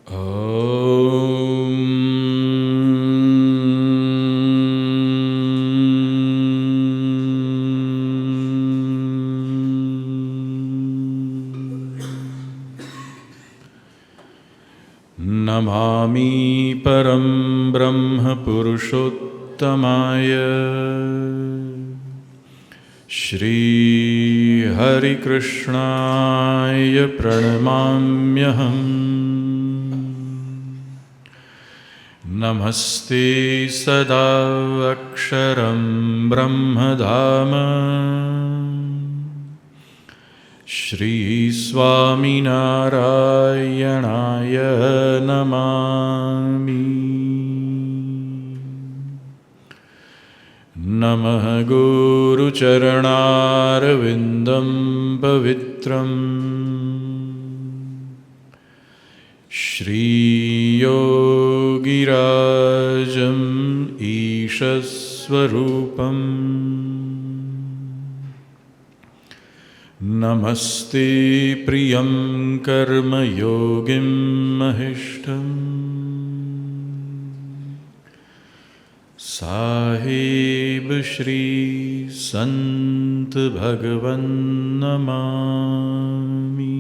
નમામિ પરમ બ્રહ્મ પુરુષોત્તમાય શ્રી હરિકૃષ્ણાય પ્રણમામ્યહમ. નમસ્તે સદા અક્ષરમ બ્રહ્મધામ શ્રી સ્વામિનારાયણાય નમામિ. નમઃ ગુરુચરણારવિંદમ પવિત્રમ શ્રીયોગીરાજમ ઈશસ્વરૂપમ. નમસ્તે પ્રિયં કર્મયોગિં મહિષ્ઠમ સાહેબ શ્રી સંત ભગવન નમામિ.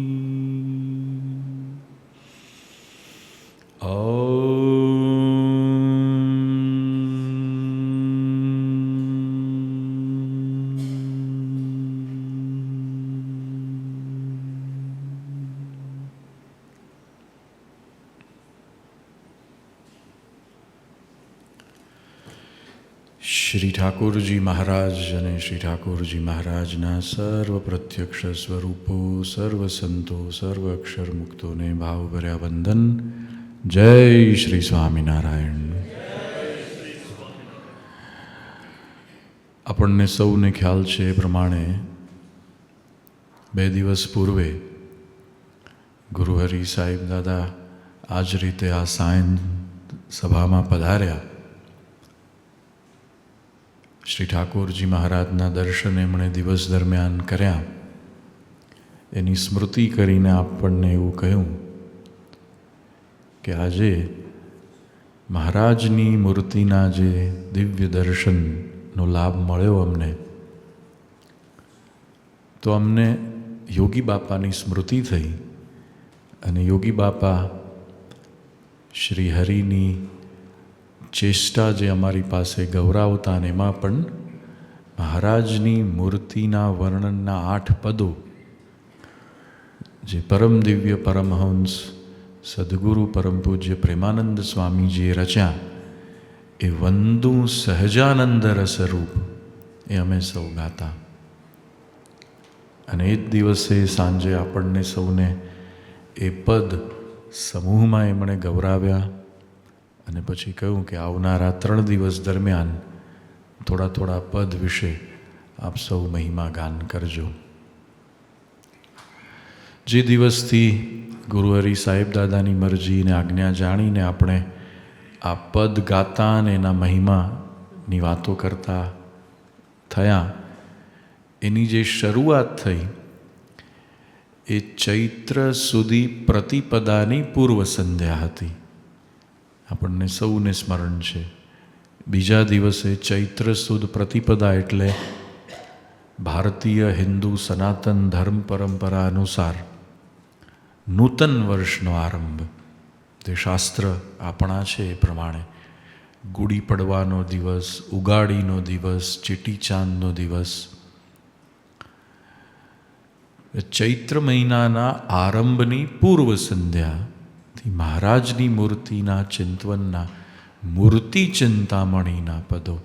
શ્રી ઠાકોરજી મહારાજ અને શ્રી ઠાકોરજી મહારાજના સર્વ પ્રત્યક્ષ સ્વરૂપો, સર્વ સંતો, સર્વ અક્ષર મુક્તોને ભાવભર્યા વંદન. જય શ્રી સ્વામિનારાયણ. આપણને સૌને ખ્યાલ છે એ પ્રમાણે 2 દિવસ પૂર્વે ગુરુહરિ સાહેબ દાદા આ જ રીતે આ સાયન સભામાં પધાર્યા. શ્રી ઠાકોરજી મહારાજના દર્શન એમણે દિવસ દરમિયાન કર્યા. એની સ્મૃતિ કરીને આપણને એવું કહ્યું કે આજે મહારાજની મૂર્તિના જે દિવ્ય દર્શનનો લાભ મળ્યો અમને, તો અમને યોગી બાપાની સ્મૃતિ થઈ. અને યોગી બાપા શ્રી હરિની ચેષ્ટા જે અમારી પાસે ગૌરાવતા, અને એમાં પણ મહારાજની મૂર્તિના વર્ણનના 8 પદો જે પરમ દિવ્ય પરમહંસ સદગુરુ પરમ પૂજ્ય પ્રેમાનંદ સ્વામીજીએ રચ્યા, એ વંદુ સહજાનંદ રસરૂપ એ અમે સૌ ગાતા. અને એ જ દિવસે સાંજે આપણને સૌને એ પદ સમૂહમાં એમણે ગૌરાવ્યા. અને પછી કહ્યું કે આવનારા 3 દિવસ દરમિયાન થોડા થોડા પદ વિશે આપ સૌ મહિમા ગાન કરજો. જે દિવસથી ગુરુહરિ સાહેબ દાદાની મરજીને આજ્ઞા જાણીને આપણે આ પદ ગાતા અને એના મહિમાની વાતો કરતા થયા, એની જે શરૂઆત થઈ એ ચૈત્ર સુધી પ્રતિપદાની પૂર્વ સંધ્યા હતી. આપણને સૌને સ્મરણ છે. બીજા દિવસે ચૈત્ર સુદ પ્રતિપદા એટલે ભારતીય હિન્દુ સનાતન ધર્મ પરંપરા અનુસાર નૂતન વર્ષનો આરંભ. તે શાસ્ત્ર આપણા છે એ પ્રમાણે ગુડી પડવાનો દિવસ, ઉગાડીનો દિવસ, ચેટીચાંદનો દિવસ. ચૈત્ર મહિનાના આરંભની પૂર્વ સંધ્યા મહારાજની મૂર્તિના ચિંતવનના મૂર્તિ ચિંતામણીના પદો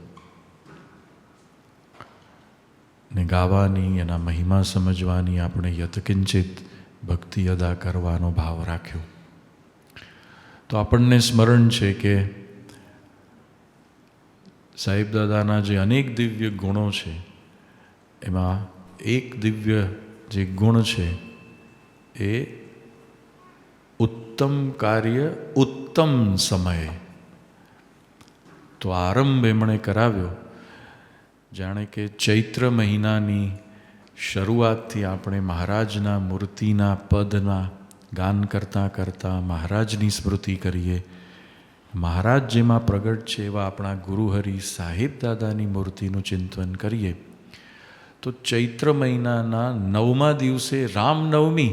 ને ગાવાની, એના મહિમા સમજવાની આપણે યત્કિંચિત ભક્તિ અદા કરવાનો ભાવ રાખ્યો. તો આપણને સ્મરણ છે કે સાહેબ દાદાના જે અનેક દિવ્ય ગુણો છે એમાં એક દિવ્ય જે ગુણ છે એ ઉત્તમ કાર્ય ઉત્તમ સમયે. તો આરંભ એમણે કરાવ્યો જાણે કે ચૈત્ર મહિનાની શરૂઆતથી આપણે મહારાજના મૂર્તિના પદના ગાન કરતાં કરતાં મહારાજની સ્મૃતિ કરીએ. મહારાજ જેમાં પ્રગટ છે એવા આપણા ગુરુહરિ સાહેબ દાદાની મૂર્તિનું ચિંતન કરીએ તો ચૈત્ર મહિનાના 9મા દિવસે રામનવમી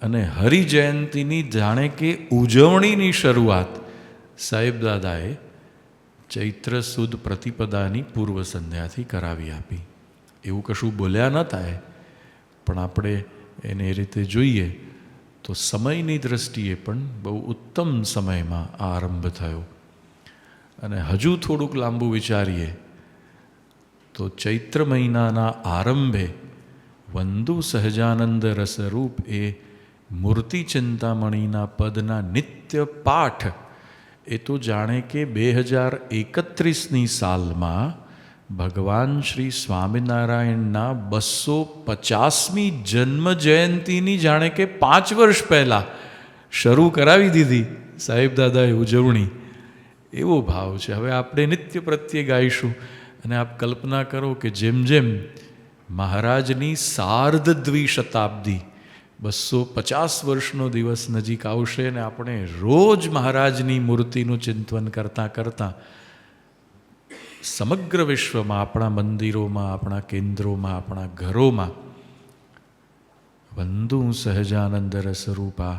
અને હરિજયંતિની જાણે કે ઉજવણીની શરૂઆત સાહેબ દાદાએ ચૈત્ર સુદ પ્રતિપદાની પૂર્વ સંધ્યાથી કરાવી આપી. એવું કશું બોલ્યા ન થાય, પણ આપણે એને એ રીતે જોઈએ તો સમયની દૃષ્ટિએ પણ બહુ ઉત્તમ સમયમાં આ આરંભ થયો. અને હજુ થોડુંક લાંબુ વિચારીએ તો ચૈત્ર મહિનાના આરંભે વંદુ સહજાનંદ રસરૂપ એ મૂર્તિ ચિંતામણીના પદના નિત્ય પાઠ એ તો જાણે કે 2031ની સાલમાં ભગવાન શ્રી સ્વામિનારાયણના 250મી જન્મ જયંતિની જાણે કે 5 વર્ષ પહેલાં શરૂ કરાવી દીધી સાહેબ દાદાએ ઉજવણી. એવો ભાવ છે. હવે આપણે નિત્ય પ્રત્યે ગાઈશું. અને આપ કલ્પના કરો કે જેમ જેમ મહારાજની સાર્ધ દ્વિશતાબ્દી 250 વર્ષનો દિવસ નજીક આવશે ને આપણે રોજ મહારાજની મૂર્તિનું ચિંતન કરતાં કરતાં સમગ્ર વિશ્વમાં આપણા મંદિરોમાં, આપણા કેન્દ્રોમાં, આપણા ઘરોમાં વંદુ સહજાનંદ રસરૂપા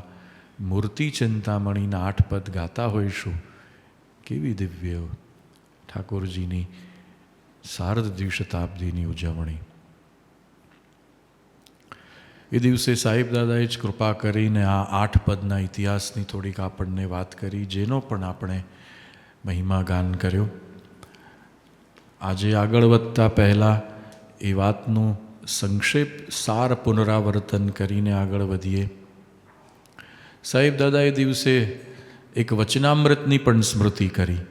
મૂર્તિ ચિંતામણીના 8 પદ ગાતા હોઈશું. કેવી દિવ્ય ઠાકોરજીની સાર્ધ દ્વિશતાબ્દીની ઉજવણી. એ દિવસે સાહેબ દાદાએ જ કૃપા કરીને આ 8 પદના ઇતિહાસની થોડીક આપણને વાત કરી, જેનો પણ આપણે મહિમા ગાન કર્યો. આજે આગળ વધતા પહેલાં એ વાતનું સંક્ષેપ સાર પુનરાવર્તન કરીને આગળ વધીએ. સાહેબ દાદાએ દિવસે એક વચનામૃતની પણ સ્મૃતિ કરી.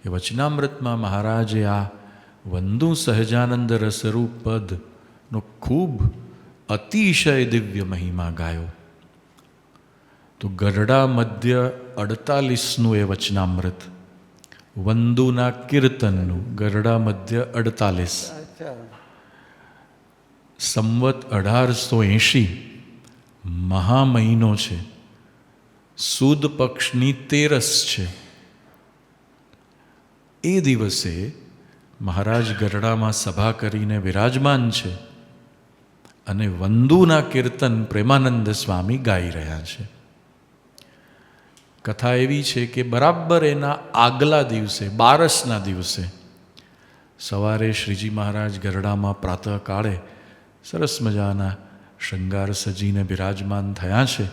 એ વચનામૃતમાં મહારાજે આ વંદુ સહજાનંદ રસરૂપ પદનો ખૂબ અતિશય દિવ્ય મહિમા ગાયો. તો ગરડા મધ્ય 48નું એ વચનામૃત, વંદુના કીર્તનનું, ગરડા મધ્ય 48, સંવત 1880, મહા મહિનો છે, સુદ પક્ષની 13 છે. એ દિવસે મહારાજ ગરડામાં સભા કરીને વિરાજમાન છે અને વંદુના કીર્તન પ્રેમાનંદ સ્વામી ગાઈ રહ્યા છે. કથા એવી છે કે બરાબર એના આગલા દિવસે, બારસના દિવસે સવારે શ્રીજી મહારાજ ગરડામાં પ્રાતઃકાળે સરસ મજાના શૃંગાર સજીને બિરાજમાન થયા છે.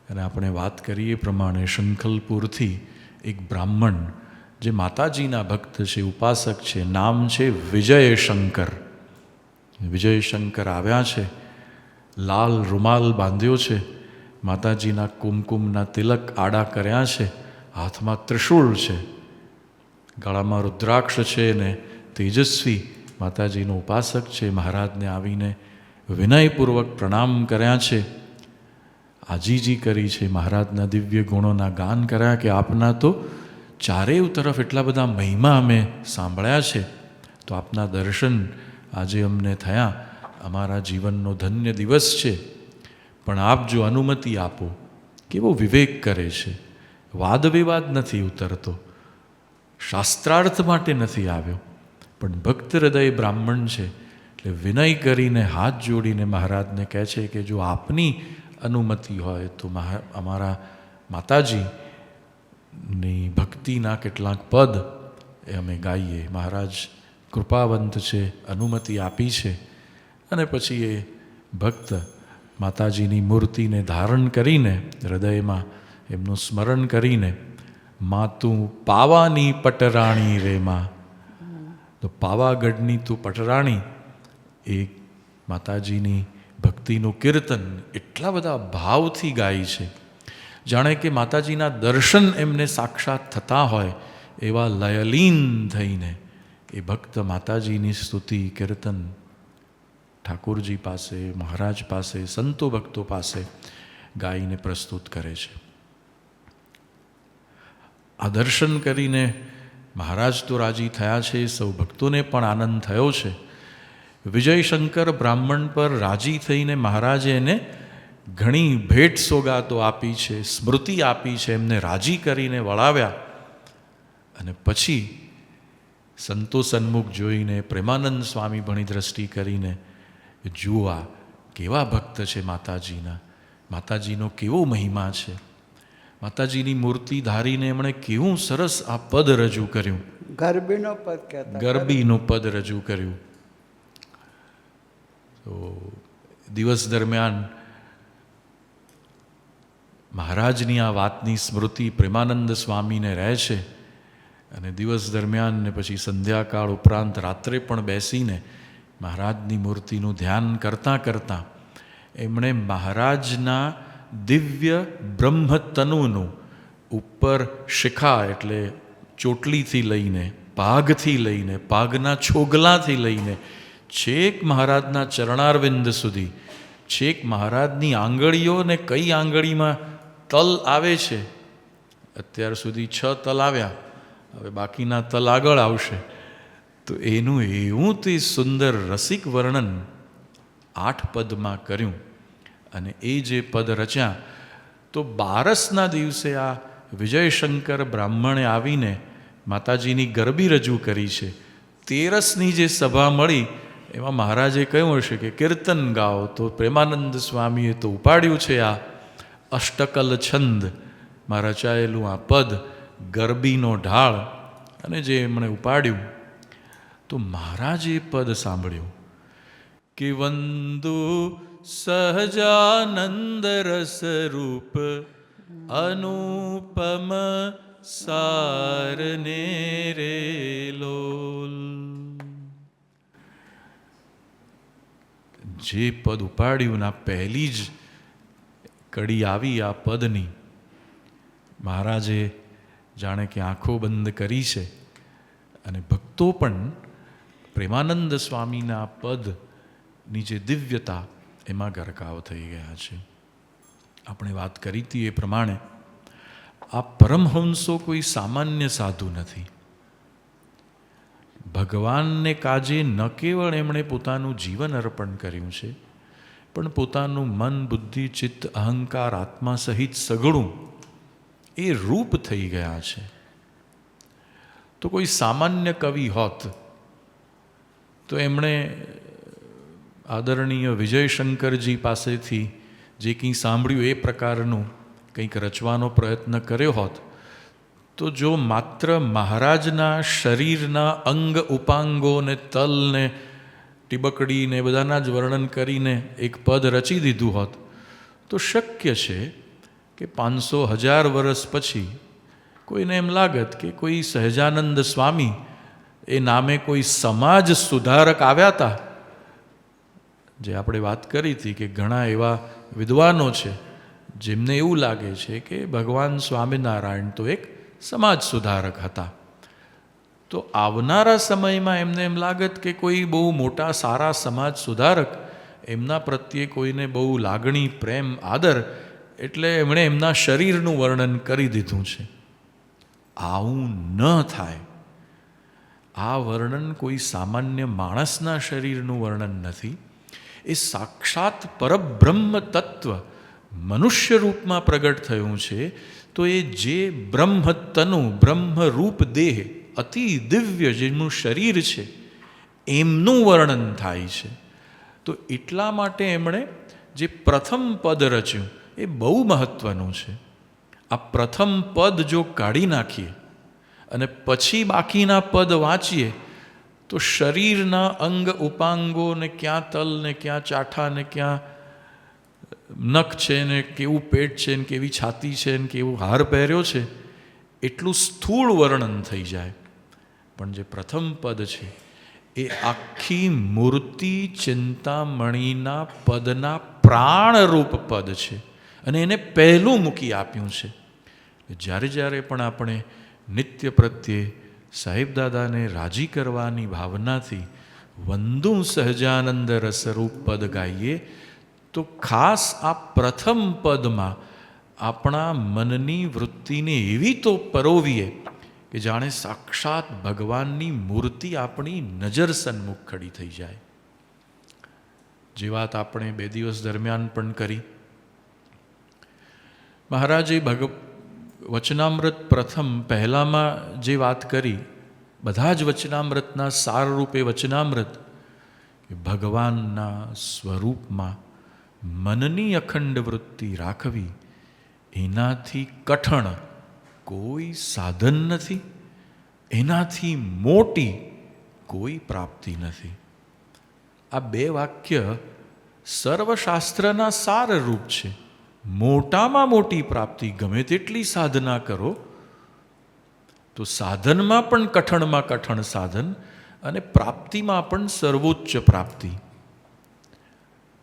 અને આપણે વાત કરીએ પ્રમાણે શંખલપુરથી એક બ્રાહ્મણ જે માતાજીના ભક્ત છે, ઉપાસક છે, નામ છે વિજયશંકર. વિજયશંકર આવ્યા છે, લાલ રૂમાલ બાંધ્યો છે, માતાજીના કુમકુમના તિલક આડા કર્યા છે, હાથમાં ત્રિશૂળ છે, ગળામાં રુદ્રાક્ષ છે ને તેજસ્વી માતાજીનો ઉપાસક છે. મહારાજને આવીને વિનયપૂર્વક પ્રણામ કર્યા છે, આજીજી કરી છે, મહારાજના દિવ્ય ગુણોના ગાન કર્યા કે આપના તો ચારેય તરફ એટલા બધા મહિમા અમે સાંભળ્યા છે, તો આપના દર્શન આજે અમને થયા, અમારા જીવનનો ધન્ય દિવસ છે. પણ આપ જો અનુમતિ આપો. કેવો વિવેક કરે છે, વાદ વિવાદ નથી ઉતરતો, શાસ્ત્રાર્થ માટે નથી આવ્યો, પણ ભક્ત હૃદય બ્રાહ્મણ છે એટલે વિનય કરીને હાથ જોડીને મહારાજને કહે છે કે જો આપની અનુમતિ હોય તો અમારા માતાજીની ભક્તિના કેટલાક પદ એ અમે ગાઈએ. મહારાજ કૃપાવંત છે, અનુમતિ આપી છે. અને પછી એ ભક્ત માતાજીની મૂર્તિને ધારણ કરીને હૃદયમાં એમનું સ્મરણ કરીને માતું પાવાની પટરાણી રેમાં, તો પાવાગઢની તું પટરાણી, એ માતાજીની ભક્તિનું કીર્તન એટલા બધા ભાવથી ગાય છે જાણે કે માતાજીના દર્શન એમને સાક્ષાત થતા હોય એવા લયલીન થઈને એ ભક્ત માતાજીની સ્તુતિ કીર્તન ઠાકોરજી પાસે, મહારાજ પાસે, સંતો ભક્તો પાસે ગાઈને પ્રસ્તુત કરે છે. આ દર્શન કરીને મહારાજ તો રાજી થયા છે, સૌ ભક્તોને પણ આનંદ થયો છે. વિજયશંકર બ્રાહ્મણ પર રાજી થઈને મહારાજે એને ઘણી ભેટ સોગાતો આપી છે, સ્મૃતિ આપી છે, એમને રાજી કરીને વળાવ્યા. અને પછી સંતો સન્મુખ જોઈને પ્રેમાનંદ સ્વામી ભણી દ્રષ્ટિ કરીને જુઓ આ કેવા ભક્ત છે માતાજીના, માતાજીનો કેવો મહિમા છે, માતાજીની મૂર્તિ ધારીને એમણે કેવું સરસ આ પદ રજૂ કર્યું, ગરબીનો પદ કહેતા, ગરબીનું પદ રજૂ કર્યું. તો દિવસ દરમિયાન મહારાજની આ વાતની સ્મૃતિ પ્રેમાનંદ સ્વામીને રહે છે. અને દિવસ દરમિયાન ને પછી સંધ્યાકાળ ઉપરાંત રાત્રે પણ બેસીને મહારાજની મૂર્તિનું ધ્યાન કરતાં કરતાં એમણે મહારાજના દિવ્ય બ્રહ્મતનુનું ઉપર શિખા એટલે ચોટલીથી લઈને, પાઘથી લઈને, પાઘના છોગલાથી લઈને છેક મહારાજના ચરણારવિંદ સુધી, છેક મહારાજની આંગળીઓ ને કઈ આંગળીમાં તલ આવે છે, અત્યાર સુધી 6 તલ આવ્યા, હવે બાકીના તલ આગળ આવશે. તો એનું એવું તે સુંદર રસિક વર્ણન 8 પદમાં કર્યું. અને એ જે પદ રચ્યા તો 12ના દિવસે આ વિજયશંકર બ્રાહ્મણે આવીને માતાજીની ગરબી રજૂ કરી છે. 13ની જે સભા મળી એમાં મહારાજે કહ્યું હશે કે કીર્તન ગાઓ, તો પ્રેમાનંદ સ્વામીએ તો ઉપાડ્યું છે આ અષ્ટકલ છંદ માં રચાયેલું આ પદ, ગરબીનો ઢાળ, અને જે એમણે ઉપાડ્યું તો મહારાજે પદ સાંભળ્યું કે વંદુ સહજાનંદ રસ રૂપ અનુપમ સારને રે લોલ. જે પદ ઉપાડ્યું ના પહેલી જ કડી આવી આ પદની, મહારાજે જાણે કે આંખો બંધ કરી છે. અને ભક્તો પણ પ્રેમાનંદ સ્વામીના પદની જે દિવ્યતા એમાં ગરકાવ થઈ ગયા છે. આપણે વાત કરી હતી એ પ્રમાણે આ પરમહંસો કોઈ સામાન્ય સાધુ નથી. ભગવાનને કાજે ન કેવળ એમણે પોતાનું જીવન અર્પણ કર્યું છે, પણ પોતાનું મન, બુદ્ધિ, ચિત્ત, અહંકાર, આત્મા સહિત સઘળું એ રૂપ થઈ ગયા છે. તો કોઈ સામાન્ય કવિ હોત તો એમણે આદરણીય વિજયશંકરજી પાસેથી જે કંઈ સાંભળ્યું એ પ્રકારનું કંઈક રચવાનો પ્રયત્ન કર્યો હોત, તો જો માત્ર મહારાજના શરીરના અંગ ઉપાંગોને, તલને, ટીબકડીને બધાના જ વર્ણન કરીને એક પદ રચી દીધું હોત તો શક્ય છે કે 500,000 વર્ષ પછી કોઈને એમ લાગત કે કોઈ સહજાનંદ સ્વામી એ નામે કોઈ સમાજ સુધારક આવ્યા હતા. જે આપણે વાત કરી હતી કે ઘણા એવા વિદ્વાનો છે જેમને એવું લાગે છે કે ભગવાન સ્વામિનારાયણ તો એક સમાજ સુધારક હતા. તો આવનારા સમયમાં એમને એમ લાગત કે કોઈ બહુ મોટા સારા સમાજ સુધારક, એમના પ્રત્યે કોઈને બહુ લાગણી, પ્રેમ, આદર, એટલે એમણે એમના શરીરનું વર્ણન કરી દીધું છે. આવું ન થાય. આ વર્ણન કોઈ સામાન્ય માણસના શરીરનું વર્ણન નથી. એ સાક્ષાત પરબ્રહ્મ તત્વ મનુષ્ય રૂપમાં પ્રગટ થયું છે. તો એ જે બ્રહ્મતનુ, બ્રહ્મરૂપ દેહ, અતિ દિવ્ય જેનું શરીર છે, એમનું વર્ણન થાય છે. તો એટલા માટે એમણે જે પ્રથમ પદ રચ્યું એ બહુ મહત્વનું છે. આ પ્રથમ પદ જો કાઢી નાખીએ અને પછી બાકીના પદ વાંચીએ તો શરીરના અંગ ઉપાંગો ને ક્યાં તલ ને ક્યાં ચાઠા ને ક્યાં નખ છે ને કેવું પેટ છે ને કેવી છાતી છે ને કેવું હાર પહેર્યો છે એટલું સ્થૂળ વર્ણન થઈ જાય. પણ જે પ્રથમ પદ છે એ આખી મૂર્તિ ચિંતામણીના પદના પ્રાણરૂપ પદ છે અને એને પહેલું મૂકી આપ્યું છે. જ્યારે જ્યારે પણ આપણે નિત્ય પ્રત્યે સાહેબદાદાને રાજી કરવાની ભાવનાથી વંદુ સહજાનંદ રસરૂપ પદ ગાઈએ તો ખાસ આ પ્રથમ પદમાં આપણા મનની વૃત્તિને એવી તો પરોવીએ કે જાણે સાક્ષાત ભગવાનની મૂર્તિ આપણી નજર સન્મુખ ખડી થઈ જાય. જે વાત આપણે 2 દિવસ દરમિયાન પણ કરી મહારાજે વચનામૃત પ્રથમ પહેલામાં જે વાત કરી, બધા જ વચનામૃતના સારરૂપે વચનામૃત, કે ભગવાનના સ્વરૂપમાં મનની અખંડ વૃત્તિ રાખવી, એનાથી કઠણ કોઈ સાધન નથી, એનાથી મોટી કોઈ પ્રાપ્તિ નથી. આ બે વાક્ય સર્વશાસ્ત્રના સારરૂપ છે. મોટામાં મોટી પ્રાપ્તિ ગમે તેટલી સાધના કરો તો સાધનમાં પણ કઠણમાં કઠણ સાધન અને પ્રાપ્તિમાં પણ સર્વોચ્ચ પ્રાપ્તિ.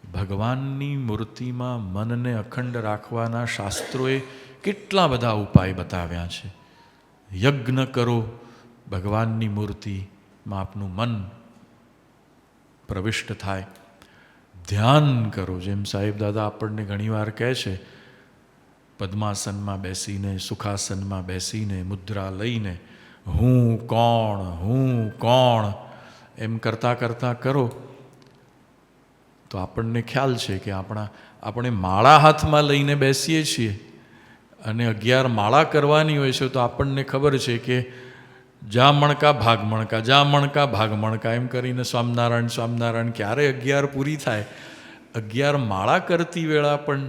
ભગવાનની મૂર્તિમાં મનને અખંડ રાખવાના શાસ્ત્રોએ કેટલા બધા ઉપાય બતાવ્યા છે. યજ્ઞ કરો, ભગવાનની મૂર્તિમાં આપનું મન પ્રવિષ્ટ થાય. ધ્યાન કરો, જેમ સાહેબ દાદા આપણને ઘણીવાર કહે છે, પદ્માસનમાં બેસીને, સુખાસનમાં બેસીને, મુદ્રા લઈને હું કોણ એમ કરતાં કરતાં કરો તો આપણને ખ્યાલ છે કે આપણે માળા હાથમાં લઈને બેસીએ છીએ અને 11 માળા કરવાની હોય છે તો આપણને ખબર છે કે જા મણકા ભાગ મણકા, જા મણકા ભાગ મણકા એમ કરીને સ્વામિનારાયણ સ્વામિનારાયણ ક્યારે 11 પૂરી થાય. 11 માળા કરતી વેળા પણ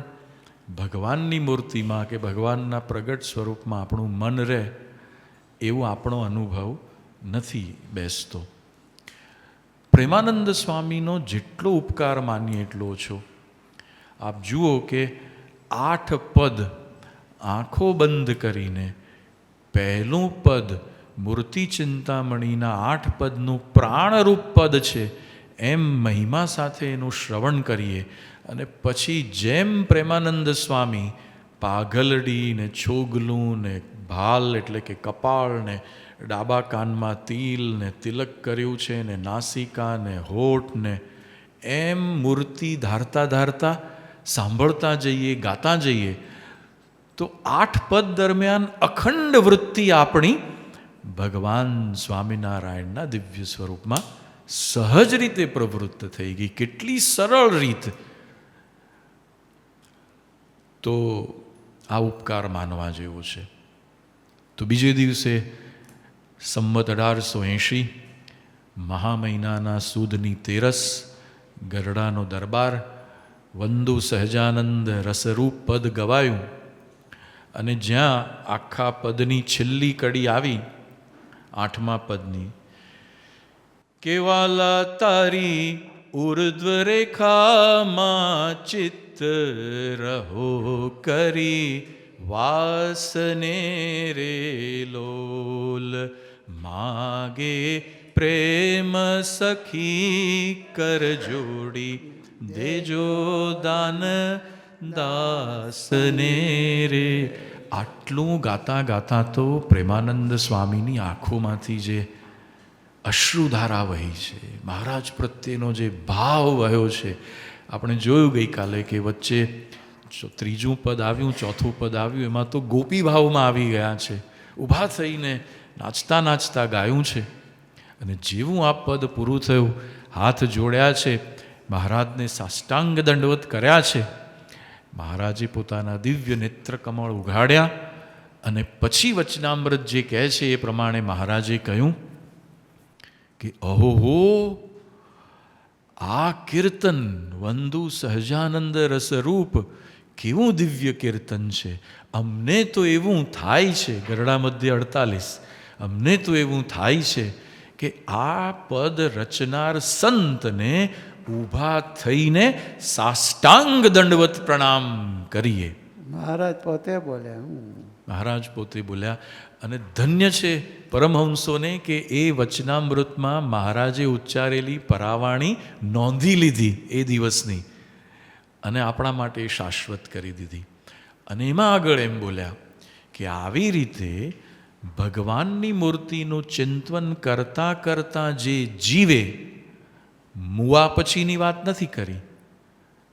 ભગવાનની મૂર્તિમાં કે ભગવાનના પ્રગટ સ્વરૂપમાં આપણું મન રહે એવો આપણો અનુભવ નથી બેસતો. પ્રેમાનંદ સ્વામીનો જેટલો ઉપકાર માનીએ એટલો ઓછો. આપ જુઓ કે 8 પદ આંખો બંધ કરીને, પહેલું પદ મૂર્તિ ચિંતામણીના 8 પદનું પ્રાણરૂપ પદ છે એમ મહિમા સાથે એનું શ્રવણ કરીએ અને પછી જેમ પ્રેમાનંદ સ્વામી પાઘલડી ને છોગલું ને ભાલ એટલે કે કપાળ ને ડાબા કાનમાં તિલ ને તિલક કર્યું છે ને નાસિકા ને હોઠ ને એમ મૂર્તિ ધારતા ધારતા સાંભળતા જઈએ, ગાતા જઈએ તો 8 પદ દરમિયાન અખંડ વૃત્તિ આપણી ભગવાન સ્વામિનારાયણના દિવ્ય સ્વરૂપમાં સહજ રીતે પ્રવૃત્ત થઈ ગઈ. કેટલી સરળ રીત! તો આ ઉપકાર માનવા જેવો છે. તો બીજે દિવસે સંમત 1880 મહા મહિનાના સુદની 13 ગરડાનો દરબાર, વંદુ સહજાનંદ રસરૂપ પદ ગવાયું અને જ્યાં આખા પદની છેલ્લી કડી આવી, 8મા પદની, કેવાલા તારી ઉર્ધ્વ રેખામાં ચિત્ત રહો કરી વાસને રે લોલ માગે પ્રેમ સખી કર જોડી દેજો દાન દાસને રે. આટલું ગાતા ગાતા તો પ્રેમાનંદ સ્વામીની આંખોમાંથી જે અશ્રુધારા વહી છે, મહારાજ પ્રત્યેનો જે ભાવ વહ્યો છે. આપણે જોયું ગઈકાલે કે વચ્ચે 3જું પદ આવ્યું, 4થું પદ આવ્યું, એમાં તો ગોપી ભાવમાં આવી ગયા છે. ઊભા થઈને નાચતા નાચતા ગાયું છે. અને જેવું આ પદ પૂરું થયું, હાથ જોડ્યા છે, મહારાજને સાષ્ટાંગ દંડવત કર્યા છે. મહારાજે પોતાના દિવ્ય નેત્રકમળ ઉઘાડ્યા અને પછી વચનામૃત જે કહે છે એ પ્રમાણે મહારાજે કહ્યું કે અહોહો, આ કીર્તન વંદુ સહજાનંદ રસરૂપ કેવું દિવ્ય કીર્તન છે. અમને તો એવું થાય છે, ગરડા મધ્ય 48, અમને તો એવું થાય છે કે આ પદ રચનાર સંતને ઊભા થઈને સાષ્ટાંગ દંડવત પ્રણામ કરીએ. મહારાજ પોતે બોલ્યા. મહારાજ પોતે બોલ્યા. અને ધન્ય છે પરમહંસોને કે એ વચનામૃતમાં મહારાજે ઉચ્ચારેલી પરાવાણી નોંધી લીધી એ દિવસની અને આપણા માટે શાશ્વત કરી દીધી. અને એમાં આગળ એમ બોલ્યા કે આવી રીતે ભગવાનની મૂર્તિનું ચિંતન કરતાં કરતાં જે જીવે, મુવા પછીની વાત નથી કરી,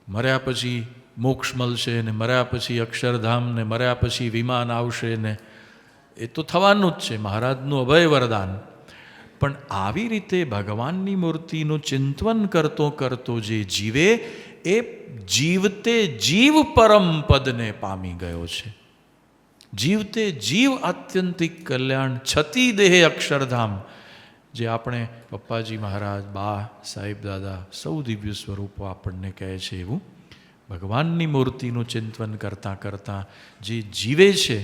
મર્યા પછી મોક્ષ મળશે ને મર્યા પછી અક્ષરધામ ને મર્યા પછી વિમાન આવશે ને એ તો થવાનું જ છે, મહારાજનું અભય વરદાન. પણ આવી રીતે ભગવાનની મૂર્તિનું ચિંતન કરતો કરતો જે જીવે એ જીવતે જીવ પરમ પદને પામી ગયો છે. જીવતે જીવ આત્યંતિક કલ્યાણ છતી દેહે અક્ષરધામ, જે આપણે પપ્પાજી મહારાજ, બા, સાહેબ દાદા સૌ દિવ્ય સ્વરૂપો આપણને કહે છે, એવું ભગવાનની મૂર્તિનું ચિંતન કરતાં કરતાં જે જીવે છે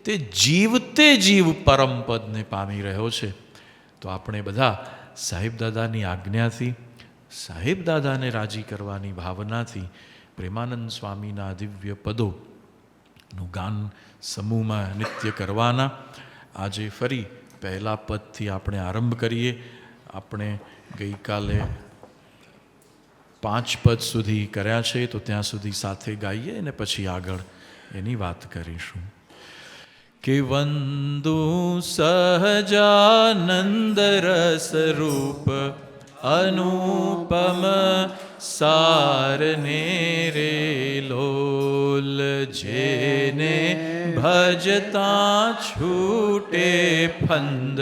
તે જીવતે જીવ પરમપદને પામી રહ્યો છે. તો આપણે બધા સાહેબ દાદાની આજ્ઞાથી, સાહેબ દાદાને રાજી કરવાની ભાવનાથી પ્રેમાનંદ સ્વામીના દિવ્ય પદોનું ગાન સમૂહમાં નિત્ય કરવાના. આજે ફરી પહેલા પદથી આપણે આરંભ કરીએ. આપણે ગઈકાલે 5 પદ સુધી કર્યા છે, તો ત્યાં સુધી સાથે ગાઈએ અને પછી આગળ એની વાત કરીશું. કે વંદુ સહજાનંદ રસ રૂપ અનુપમ સારને રે લોલ, જેને ભજતા છૂટે ફંદ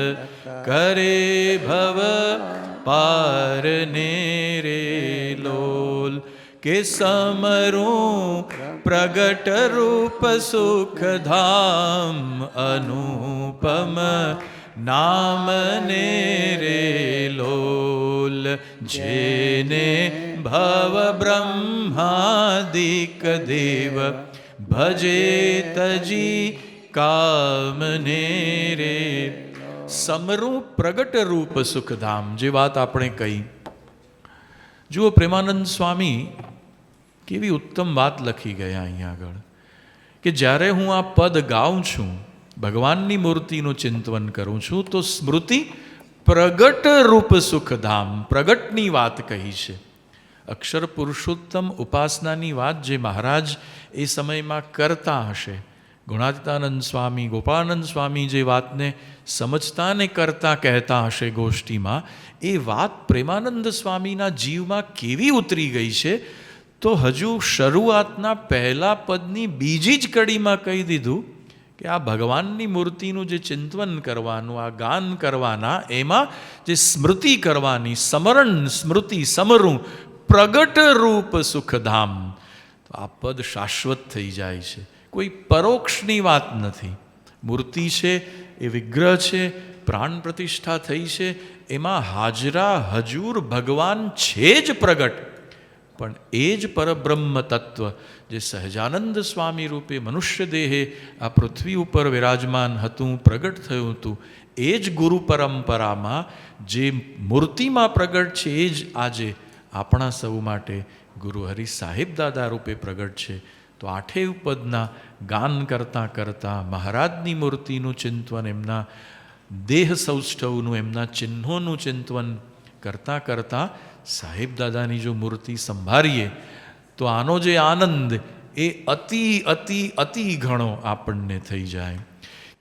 કરે ભવ પારને રે લોલ. કે સમરું પ્રગટ રૂપ સુખધામ અનુપમ નામને રે લોલ, જેને ભવ બ્રહ્માદિક દેવ ભજે તજી કામને રે. સમરું પ્રગટ રૂપ સુખધામ, જે વાત આપણે કહી. જુઓ પ્રેમાનંદ સ્વામી કેવી ઉત્તમ વાત લખી ગયા અહીંયા આગળ, કે જ્યારે હું આ પદ ગાઉં છું, ભગવાનની મૂર્તિનું ચિંતન કરું છું, તો સ્મૃતિ પ્રગટ રૂપ સુખધામ, પ્રગટની વાત કહી છે. અક્ષર પુરુષોત્તમ ઉપાસનાની વાત જે મહારાજ એ સમયમાં કરતા હશે, ગુણાતીતાનંદ સ્વામી, ગોપાળાનંદ સ્વામી જે વાતને સમજતા ને કરતા કહેતા હશે ગોષ્ઠીમાં, એ વાત પ્રેમાનંદ સ્વામીના જીવમાં કેવી ઉતરી ગઈ છે, તો હજુ શરૂઆતના પહેલા પદની બીજી જ કડીમાં કહી દીધું કે આ ભગવાનની મૂર્તિનું જે ચિંતન કરવાનું, આ ગાન કરવાના, એમાં જે સ્મૃતિ કરવાની, સમરણ સ્મૃતિ સમરું પ્રગટ રૂપ સુખધામ. તો આ પદ શાશ્વત થઈ જાય છે, કોઈ પરોક્ષની વાત નથી. મૂર્તિ છે, એ વિગ્રહ છે, પ્રાણ પ્રતિષ્ઠા થઈ છે, એમાં હાજરા હજૂર ભગવાન છે જ પ્રગટ, પણ એ જ પરબ્રહ્મ તત્વ જે સહજાનંદ સ્વામી રૂપે મનુષ્ય દેહે આ પૃથ્વી ઉપર વિરાજમાન હતું, પ્રગટ થયું હતું, એ જ ગુરુ પરંપરામાં જે મૂર્તિમાં પ્રગટ છે, એ જ આજે આપણા સૌ માટે ગુરુ હરિ સાહેબ દાદા રૂપે પ્રગટ છે. તો 8 પદના ગાન કરતાં કરતાં મહારાજની મૂર્તિનું ચિંતન, એમના દેહ સૌષ્ઠવનું, એમના ચિહ્નોનું ચિંતન કરતાં કરતાં સાહેબ દાદાની જો મૂર્તિ સંભાળીએ તો આનો જે આનંદ એ અતિ અતિ અતિ ઘણો આપણને થઈ જાય.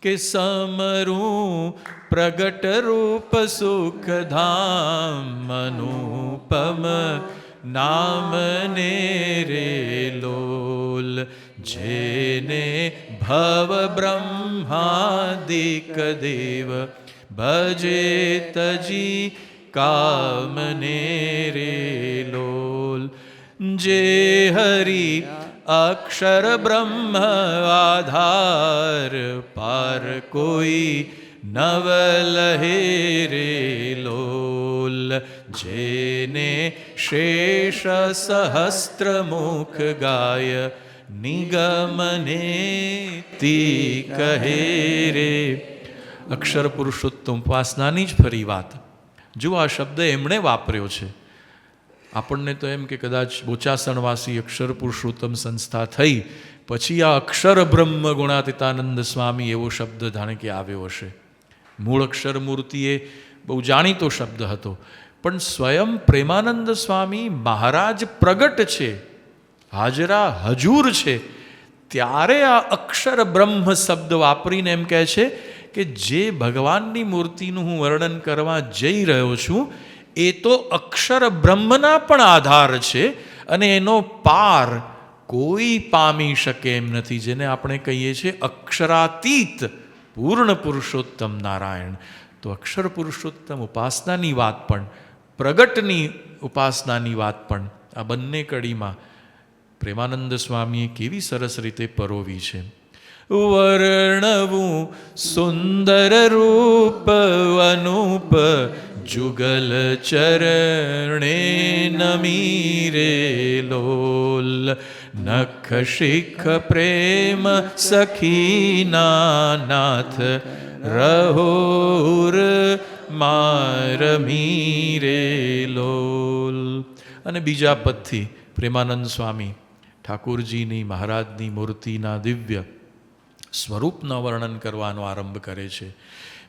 કે સમરું પ્રગટ રૂપ સુખધામ અનુપમ નામને રે લોલ, જેને ભવ બ્રહ્માદિક દેવ ભજે તજી કામને રે લોલ. જે હરિ અક્ષર બ્રહ્મ આધાર પાર કોઈ નવ લહે રે લોલ, જેને શેષ સહસ્ત્ર મુખ ગાય નિગમને તી કહે રે. અક્ષર પુરુષોત્તમ ઉપાસનાની જ ફરી વાત. જો આ શબ્દ એમણે વાપર્યો છે. આપણને તો એમ કે કદાચ બોચાસણવાસી અક્ષર પુરુષોત્તમ સંસ્થા થઈ પછી આ અક્ષર બ્રહ્મ ગુણાતીતાનંદ સ્વામી એવો શબ્દ જાણે કે આવ્યો હશે. મૂળ અક્ષર મૂર્તિ એ બહુ જાણીતો શબ્દ હતો, પણ સ્વયં પ્રેમાનંદ સ્વામી મહારાજ પ્રગટ છે, હાજરા હજૂર છે, ત્યારે આ અક્ષર બ્રહ્મ શબ્દ વાપરીને એમ કહે છે કે જે ભગવાનની મૂર્તિનું હું વર્ણન કરવા જઈ રહ્યો છું એ તો અક્ષર બ્રહ્મના પણ આધાર છે અને એનો પાર કોઈ પામી શકે એમ નથી, જેને આપણે કહીએ છીએ અક્ષરાતીત પૂર્ણ પુરુષોત્તમ નારાયણ. તો અક્ષર પુરુષોત્તમ ઉપાસનાની વાત પણ, પ્રગટની ઉપાસનાની વાત પણ આ બંને કડીમાં પ્રેમાનંદ સ્વામીએ કેવી સરસ રીતે પરોવી છે. વર્ણવું સુંદર રૂપ અનુપ જુગલ ચરણે નમીરે લોલ નખ શિખ પ્રેમ સખીના નાથ રહોર માર મીરે લોલ. અને બીજા પદથી પ્રેમાનંદ સ્વામી ઠાકુરજીની મહારાજની મૂર્તિના દિવ્ય સ્વરૂપનું વર્ણન કરવાનો આરંભ કરે છે.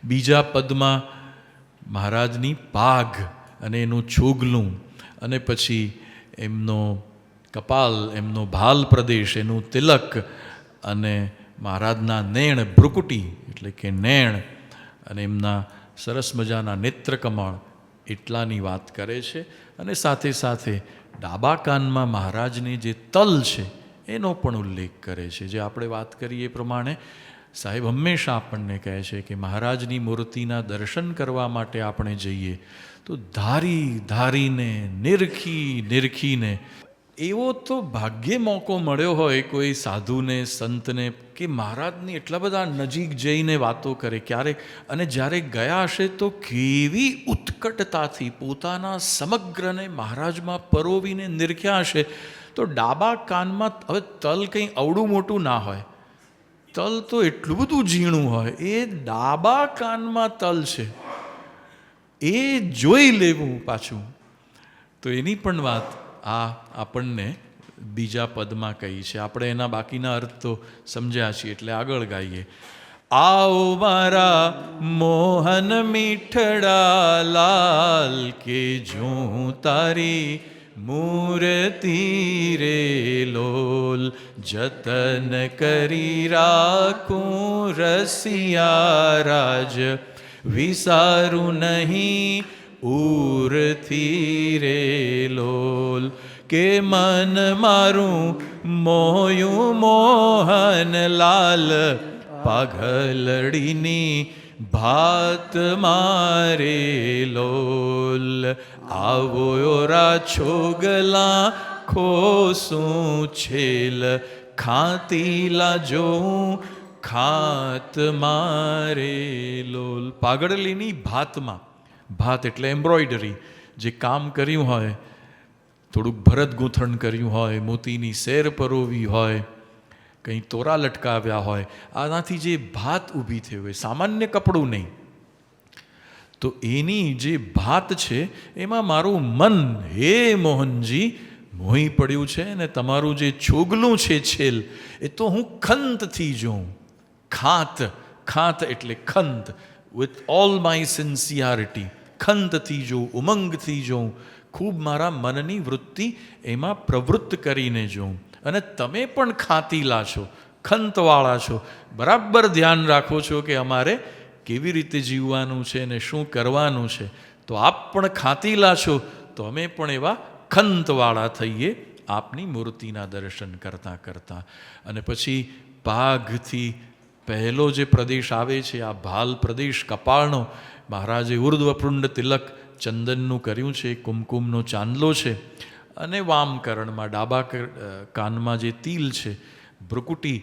બીજા પદમાં મહારાજની પાઘ અને એનું છોગલું અને પછી એમનો કપાલ, એમનો ભાલ પ્રદેશ, એનું તિલક અને મહારાજના નેણ ભ્રુકુટી એટલે કે નેણ અને એમના સરસ મજાના નેત્રકમળ એટલાની વાત કરે છે. અને સાથે સાથે ડાબા કાનમાં મહારાજની જે તલ છે એનો પણ ઉલ્લેખ કરે છે. જે આપણે વાત કરીએ એ પ્રમાણે સાહેબ હંમેશા આપણને કહે છે કે મહારાજની મૂર્તિના દર્શન કરવા માટે આપણે જઈએ તો ધારીને નિરખીને એવો તો ભાગ્યે મોકો મળ્યો હોય કોઈ સાધુને સંતને કે મહારાજની એટલા બધા નજીક જઈને વાતો કરે ક્યારેક, અને જ્યારે ગયા હશે તો કેવી ઉત્કટતાથી પોતાના સમગ્રને મહારાજમાં પરોવીને નિરખ્યા હશે. તો ડાબા કાનમાં હવે તલ કંઈ અવડું મોટું ના હોય, તલ તો એટલું બધું ઝીણું હોય, એ ડાબા કાનમાં તલ છે એ જોઈ લેવું પાછું. તો એની પણ વાત આ આપણને બીજા પદમાં કહી છે. આપણે એના બાકીના અર્થ તો સમજ્યા છીએ એટલે આગળ ગાઈએ. આવો મારા મોહન મીઠડા લાલ કે જોઉં તારી મૂર્તિ રે લોલ જતન કરી રાખું રસિયા રાજ વિસારું નહીં ઉરથી રે લોલ કે મન મારું મોયું મોહન લાલ પાઘલડીની ભાત મારે લોલ આવો રા છોગલા ખોસું છેલ ખાતીલા જોઉં ખાત મારે લોલ. પાઘડલીની ભાતમાં, ભાત એટલે એમ્બ્રોઇડરી, જે કામ કર્યું હોય, થોડુંક ભરત ગૂંથણ કર્યું હોય, મોતીની સેર પરોવી હોય, કંઈ તોરા લટકાવ્યા હોય, આનાથી જે ભાત ઊભી થઈ હોય, સામાન્ય કપડું નહીં, તો એની જે ભાત છે એમાં મારું મન હે મોહનજી મોહી પડ્યું છે. ને તમારું જે છોગલું છે છેલ એ તો હું ખંતથી જોઉં. ખાત એટલે ખંત, વિથ ઓલ માય સિન્સિયરિટી, ખંતથી જોઉં, ઉમંગથી જોઉં, ખૂબ મારા મનની વૃત્તિ એમાં પ્રવૃત્ત કરીને જોઉં. અને તમે પણ ખાતીલા છો, ખંતવાળા છો, બરાબર ધ્યાન રાખો છો કે અમારે કેવી રીતે જીવવાનું છે ને શું કરવાનું છે. તો આપ પણ ખાતીલા છો તો અમે પણ એવા ખંતવાળા થઈએ આપની મૂર્તિના દર્શન કરતાં કરતાં. અને પછી પાઘથી પહેલો જે પ્રદેશ આવે છે આ ભાલ પ્રદેશ કપાળનો, મહારાજે ઉર્ધ્વપૃંડ તિલક ચંદનનું કર્યું છે, કુમકુમનો ચાંદલો છે. અને વામકરણમાં ડાબા કાનમાં જે તિલ છે, ભ્રુકુટી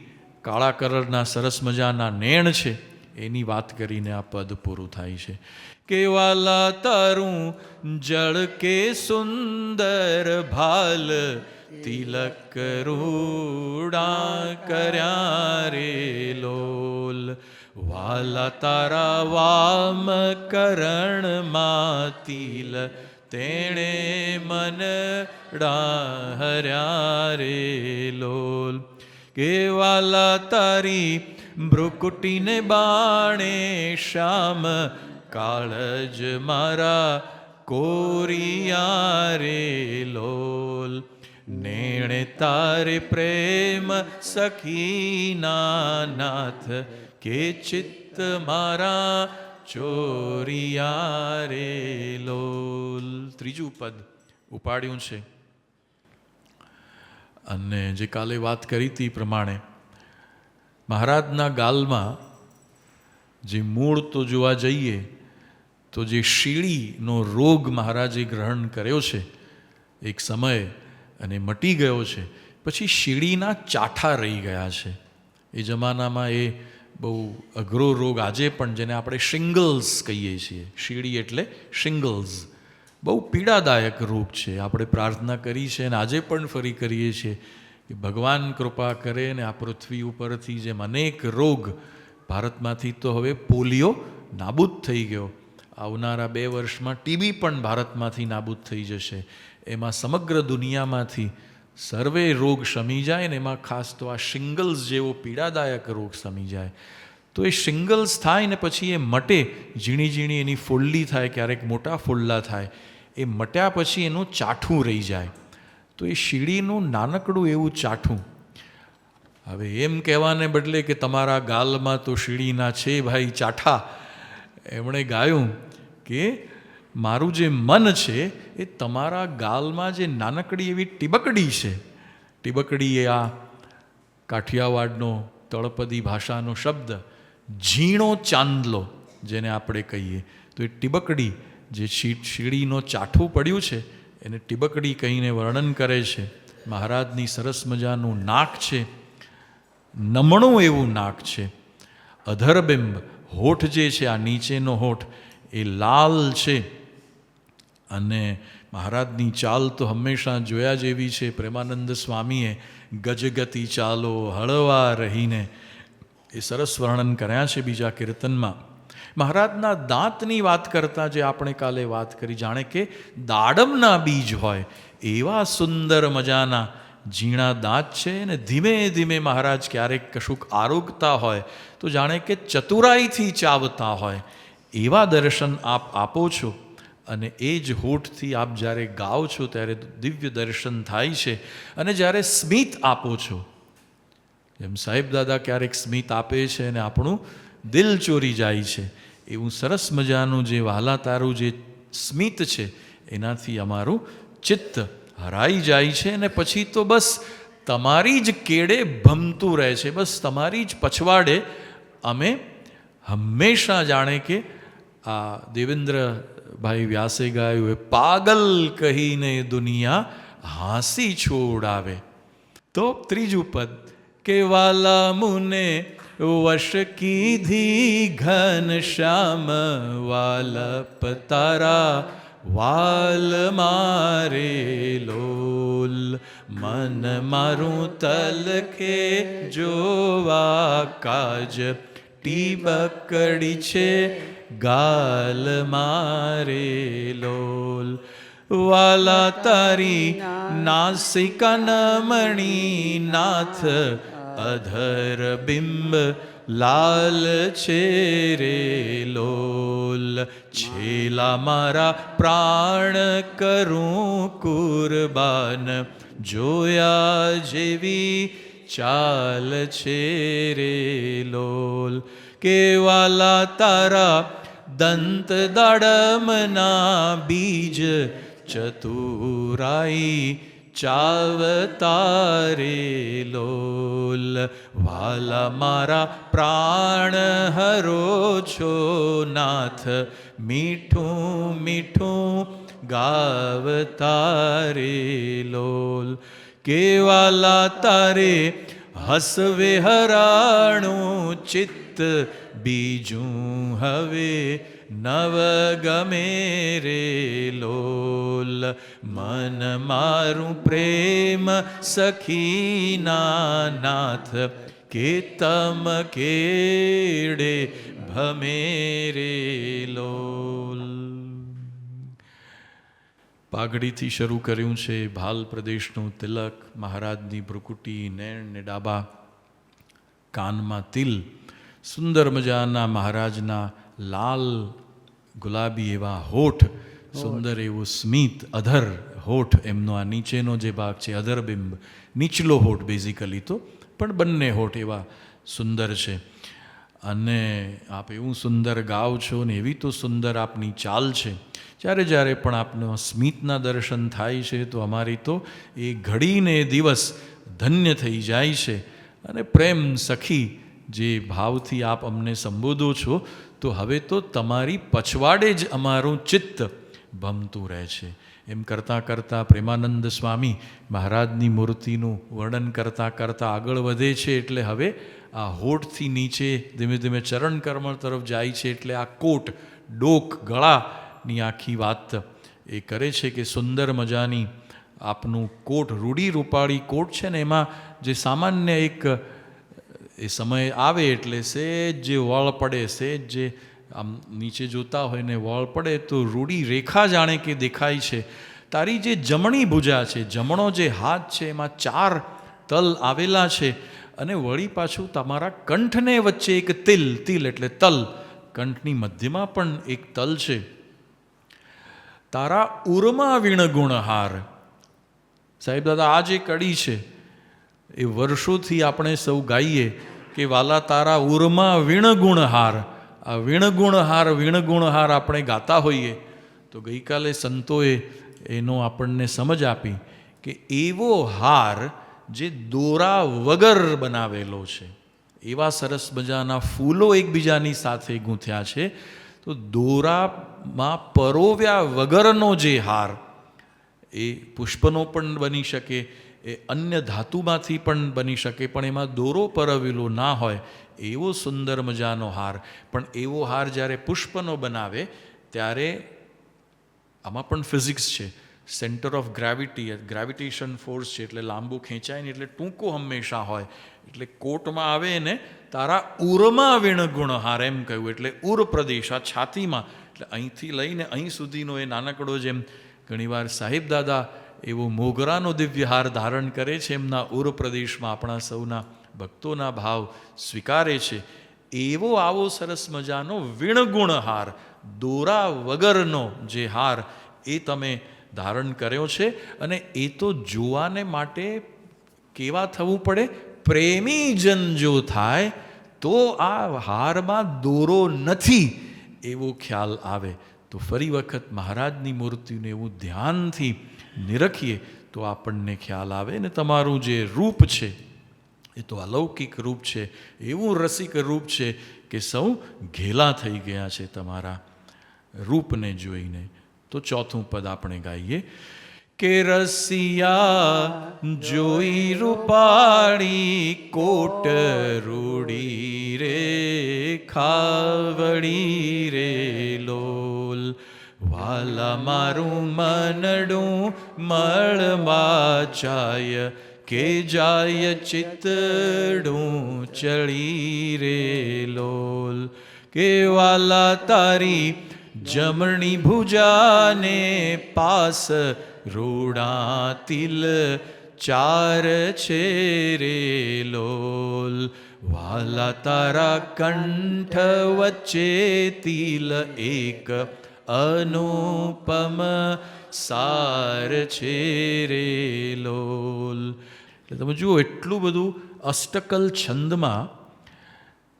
કાળા કલરના સરસ મજાના નેણ છે, એની વાત કરીને આ પદ પૂરું થાય છે. કેવાલા તારું જળ કે સુંદર ભાલ તિલક રૂડા કર્યા રે લોલ વાલા તારા વામ કરણમાં તિલ તેણે મન ડાહર્યા રે લોલ. કેવાલા તારી ભ્રુકુટીને બાણે શ્યામ કાળજ મારા કોરિયા રે લોલ. નેણે તારે પ્રેમ સખીના નાથ કે ચિત્ત મારા ચોરિયા રે લોલ. ત્રીજું પદ ઉપાડ્યું છે. અને જે કાલે વાત કરી હતી પ્રમાણે મહારાજના ગાલમાં જે મૂળ તો જોવા જઈએ તો જે શીળીનો રોગ મહારાજે ગ્રહણ કર્યો છે એક સમયે અને મટી ગયો છે, પછી શીળીના ચાઠા રહી ગયા છે. એ જમાનામાં એ બહુ અઘરો રોગ આજે પણ, જેને આપણે શિંગલ્સ કહીએ છીએ, શીડી એટલે શિંગલ્સ, બહુ પીડાદાયક રોગ છે. આપણે પ્રાર્થના કરી છે અને આજે પણ ફરી કરીએ છીએ કે ભગવાન કૃપા કરે ને આ પૃથ્વી ઉપરથી જેમ અનેક રોગ, ભારતમાંથી તો હવે પોલિયો નાબૂદ થઈ ગયો, આવનારા 2 વર્ષમાં ટીબી પણ ભારતમાંથી નાબૂદ થઈ જશે. એમાં સમગ્ર દુનિયામાંથી સર્વે રોગ શમી જાય ને એમાં ખાસ તો આ શિંગલ્સ જેવો પીડાદાયક રોગ શમી જાય. તો એ શિંગલ્સ થાય ને પછી એ મટે, ઝીણી ઝીણી એની ફોલ્લી થાય, ક્યારેક મોટા ફોલ્લા થાય, એ મટ્યા પછી એનું ચાઠું રહી જાય. તો એ શીડીનું નાનકડું એવું ચાઠું, હવે એમ કહેવાને બદલે કે તમારા ગાલમાં તો શીડીના છે ભાઈ ચાઠા, એમણે ગાયું કે મારું જે મન છે એ તમારા ગાલમાં જે નાનકડી એવી ટીબકડી છે, ટીબકડી એ આ કાઠિયાવાડનો તળપદી ભાષાનો શબ્દ, ઝીણો ચાંદલો જેને આપણે કહીએ, તો એ ટીબકડી જે શીડીનો ચાઠું પડ્યું છે એને ટીબકડી કહીને વર્ણન કરે છે. મહારાજની સરસ મજાનું નાક છે, નમણું એવું નાક છે, અધરબિંબ, હોઠ જે છે આ નીચેનો હોઠ એ લાલ છે, અને મહારાજની ચાલ તો હંમેશા જોયા જેવી છે. પ્રેમાનંદ સ્વામીએ ગજગતિ ચાલો હળવા રહીને એ સરસ વર્ણન કર્યા છે બીજા કીર્તનમાં. મહારાજના દાંતની વાત કરતાં જે આપણે કાલે વાત કરી, જાણે કે દાડમના બીજ હોય એવા સુંદર મજાના ઝીણા દાંત છે, ને ધીમે ધીમે મહારાજ ક્યારેક કશુંક આરોગતા હોય તો જાણે કે ચતુરાઈથી ચાવતા હોય એવા દર્શન આપ આપો છો. અને એ જ હોઠથી આપ જ્યારે ગાઓ છો ત્યારે દિવ્ય દર્શન થાય છે. અને જ્યારે સ્મિત આપો છો, જેમ સાહેબ દાદા ક્યારેક સ્મિત આપે છે અને આપણું દિલ ચોરી જાય છે, એવું સરસ મજાનું જે વહાલા તારું જે સ્મિત છે એનાથી અમારું ચિત્ત હરાઈ જાય છે. અને પછી તો બસ તમારી જ કેડે ભમતું રહે છે, બસ તમારી જ પછવાડે અમે હંમેશા, જાણે કે આ દેવેન્દ્રભાઈ વ્યાસે ગાયું એ પાગલ કહીને દુનિયા હાંસી છોડાવે. તો ત્રીજું પદ કે વાલા મુને વશ કીધી ઘન શ્યામ વાલપ તારા વાલ મારે લોલ મન મારું તલકે જોવા કાજ ટીબકડી છે ગાલ મારે લોલ વાલા તારી નાસિકા નમણી નાથ અધર બિંબ લાલ છે રે લોલ છેલા મારા પ્રાણ કરું કુરબાન જોયા જેવી ચાલ છે રે લોલ કેવાલા તારા દંત દાડમના બીજ ચતુરાઈ ચાવતારે લોલ વાલા મારા પ્રાણ હરો છો નાથ મીઠું મીઠું ગાવતારે લોલ કેવાલા તારે હસવે હરાણું ચિત્ત બીજું હવે નવ ગમે રે લોલ મન મારું પ્રેમ સખીના નાથ કેતમ કેડે ભમે રે લોલ. પાઘડીથી શરૂ કર્યું છે, ભાલ પ્રદેશનું તિલક, મહારાજની ભ્રુકુટી, નેણ ને ડાબા કાનમાં તિલ, સુંદર મજાના મહારાજના લાલ ગુલાબી એવા હોઠ, સુંદર એવું સ્મિત, અધર હોઠ એમનો આ નીચેનો જે ભાગ છે અધરબિંબ, નીચલો હોઠ બેઝિકલી તો, પણ બંને હોઠ એવા સુંદર છે. અને આપ એવું સુંદર ગાઓ છો ને એવી તો સુંદર આપની ચાલ છે. જ્યારે જ્યારે પણ આપનો સ્મિતના દર્શન થાય છે તો અમારી તો એ ઘડીને દિવસ ધન્ય થઈ જાય છે. અને પ્રેમ સખી જે ભાવથી આપ અમને સંબોધો છો તો હવે તો તમારી પછવાડે જ અમારું ચિત્ત ભમતું રહે છે. એમ કરતાં કરતાં પ્રેમાનંદ સ્વામી મહારાજની મૂર્તિનું વર્ણન કરતાં કરતાં આગળ વધે છે. એટલે હવે આ હોઠથી નીચે ધીમે ધીમે ચરણ કમળ તરફ જાય છે. એટલે આ કોટ, ડોક, ગળાની આખી વાત એ કરે છે કે સુંદર મજાની આપનું કોટ, રૂડી રૂપાળી કોટ છે ને, એમાં જે સામાન્ય એક એ સમય આવે એટલે સેજ જે વળ પડે, સેજ જે આમ નીચે જોતા હોય ને વળ પડે તો રૂડી રેખા જાણે કે દેખાય છે. તારી જે જમણી ભુજા છે, જમણો જે હાથ છે, એમાં 4 તલ આવેલા છે. અને વળી પાછું તમારા કંઠને વચ્ચે એક તિલ, તિલ એટલે તલ, કંઠની મધ્યમાં પણ એક તલ છે. તારા ઉરમાં વિણગુણહાર. સાહેબ દાદા, આ જે કડી છે એ વર્ષોથી આપણે સૌ ગાઈએ કે વાલા તારા ઉરમાં વિણગુણહાર. આ વિણગુણહાર આપણે ગાતા હોઈએ તો ગઈકાલે સંતોએ એનો આપણને સમજ આપી કે એવો હાર જે દોરા વગર બનાવેલો છે. એવા સરસ મજાના ફૂલો એકબીજાની સાથે ગૂંથ્યા છે. તો દોરામાં પરોવ્યા વગરનો જે હાર, એ પુષ્પનો પણ બની શકે, એ અન્ય ધાતુમાંથી પણ બની શકે, પણ એમાં દોરો પરવેલો ના હોય એવો સુંદર મજાનો હાર. પણ એવો હાર જ્યારે પુષ્પનો બનાવે ત્યારે આમાં પણ ફિઝિક્સ છે, centre of gravity, gravitation force છે. એટલે લાંબુ ખેંચાય ને એટલે ટૂંકો હંમેશા હોય. એટલે કોટમાં આવે ને તારા ઉરમાં વિણગુણહાર એમ કહ્યું. એટલે ઉર પ્રદેશ, આ છાતીમાં, એટલે અહીંથી લઈને અહીં સુધીનો એ નાનકડો, જેમ ઘણીવાર સાહેબ દાદા એવો મોગરાનો દિવ્ય હાર ધારણ કરે છે, એમના ઉર પ્રદેશમાં આપણા સૌના ભક્તોના ભાવ સ્વીકારે છે. એવો આવો સરસ મજાનો વિણગુણ હાર, દોરા વગરનો જે હાર એ તમે ધારણ કર્યો છે. અને એ તો જોવાને માટે કેવા થવું પડે? પ્રેમી જન જો થાય તો આ હારમાં દોરો નથી એવો ખ્યાલ આવે. તો ફરી વખત મહારાજની મૂર્તિને એવું ધ્યાનથી નિરખીએ તો આપણને ખ્યાલ આવે. ને તમારું જે રૂપ છે એ તો અલૌકિક રૂપ છે, એવું રસિક રૂપ છે કે સૌ ઘેલા થઈ ગયા છે તમારા રૂપને જોઈને. તો ચોથું પદ આપણે ગાઈએ કે રસિયા જોઈ રૂપાળી કોટ રૂડી રે ખાવડી રે લોલ. વાલા મારું મનડું મળવા જાય કે જાય ચિતડું ચડી રે લોલ. કે વાલા તારી જમણી ભુજાને પાસ રૂડા તિલ 4 છે રે લોલ. વાલા તારા કંઠ વચ્ચે તિલ એક અનુપમ સાર છે રે લોલ. એટલે તમે જુઓ, એટલું બધું અષ્ટકલ છંદમાં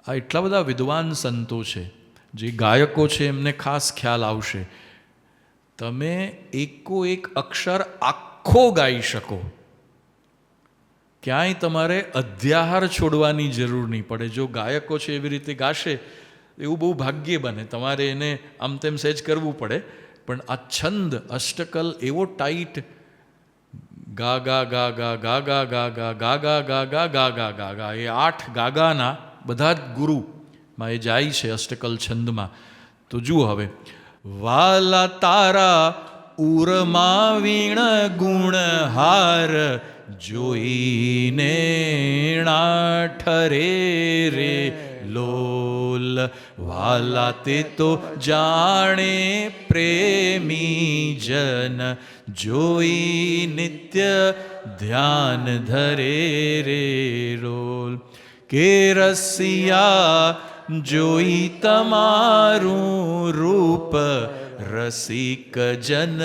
આ એટલા બધા વિદ્વાન સંતો છે, જે ગાયકો છે, એમને ખાસ ખ્યાલ આવશે. તમે એકો એક અક્ષર આખો ગાઈ શકો, ક્યાંય તમારે અધ્યાહાર છોડવાની જરૂર નહીં પડે. જો ગાયકો છે એવી રીતે ગાશે એવું બહુ ભાગ્ય બને. તમારે એને આમ તેમ સહેજ કરવું પડે. પણ આ છંદ અષ્ટકલ એવો ટાઈટ, ગા ગા ગા ગા ગા ગા ગા ગા ગા ગા ગા ગા ગા ગા ગા ગા, એ 8 ગાગાના બધા જ ગુરુમાં એ જાય છે અષ્ટકલ છંદમાં. તો જુઓ હવે, વાલા તારા ઉરમાં વીણ ગુણ હાર જોઈને ઠરે રે લોલ. વાલા તે તો જાણે પ્રેમી જન જોઈ નિત્ય ધ્યાન ધરે રે લોલ. કે રસિયા જોઈ તમારું રૂપ રસિક જન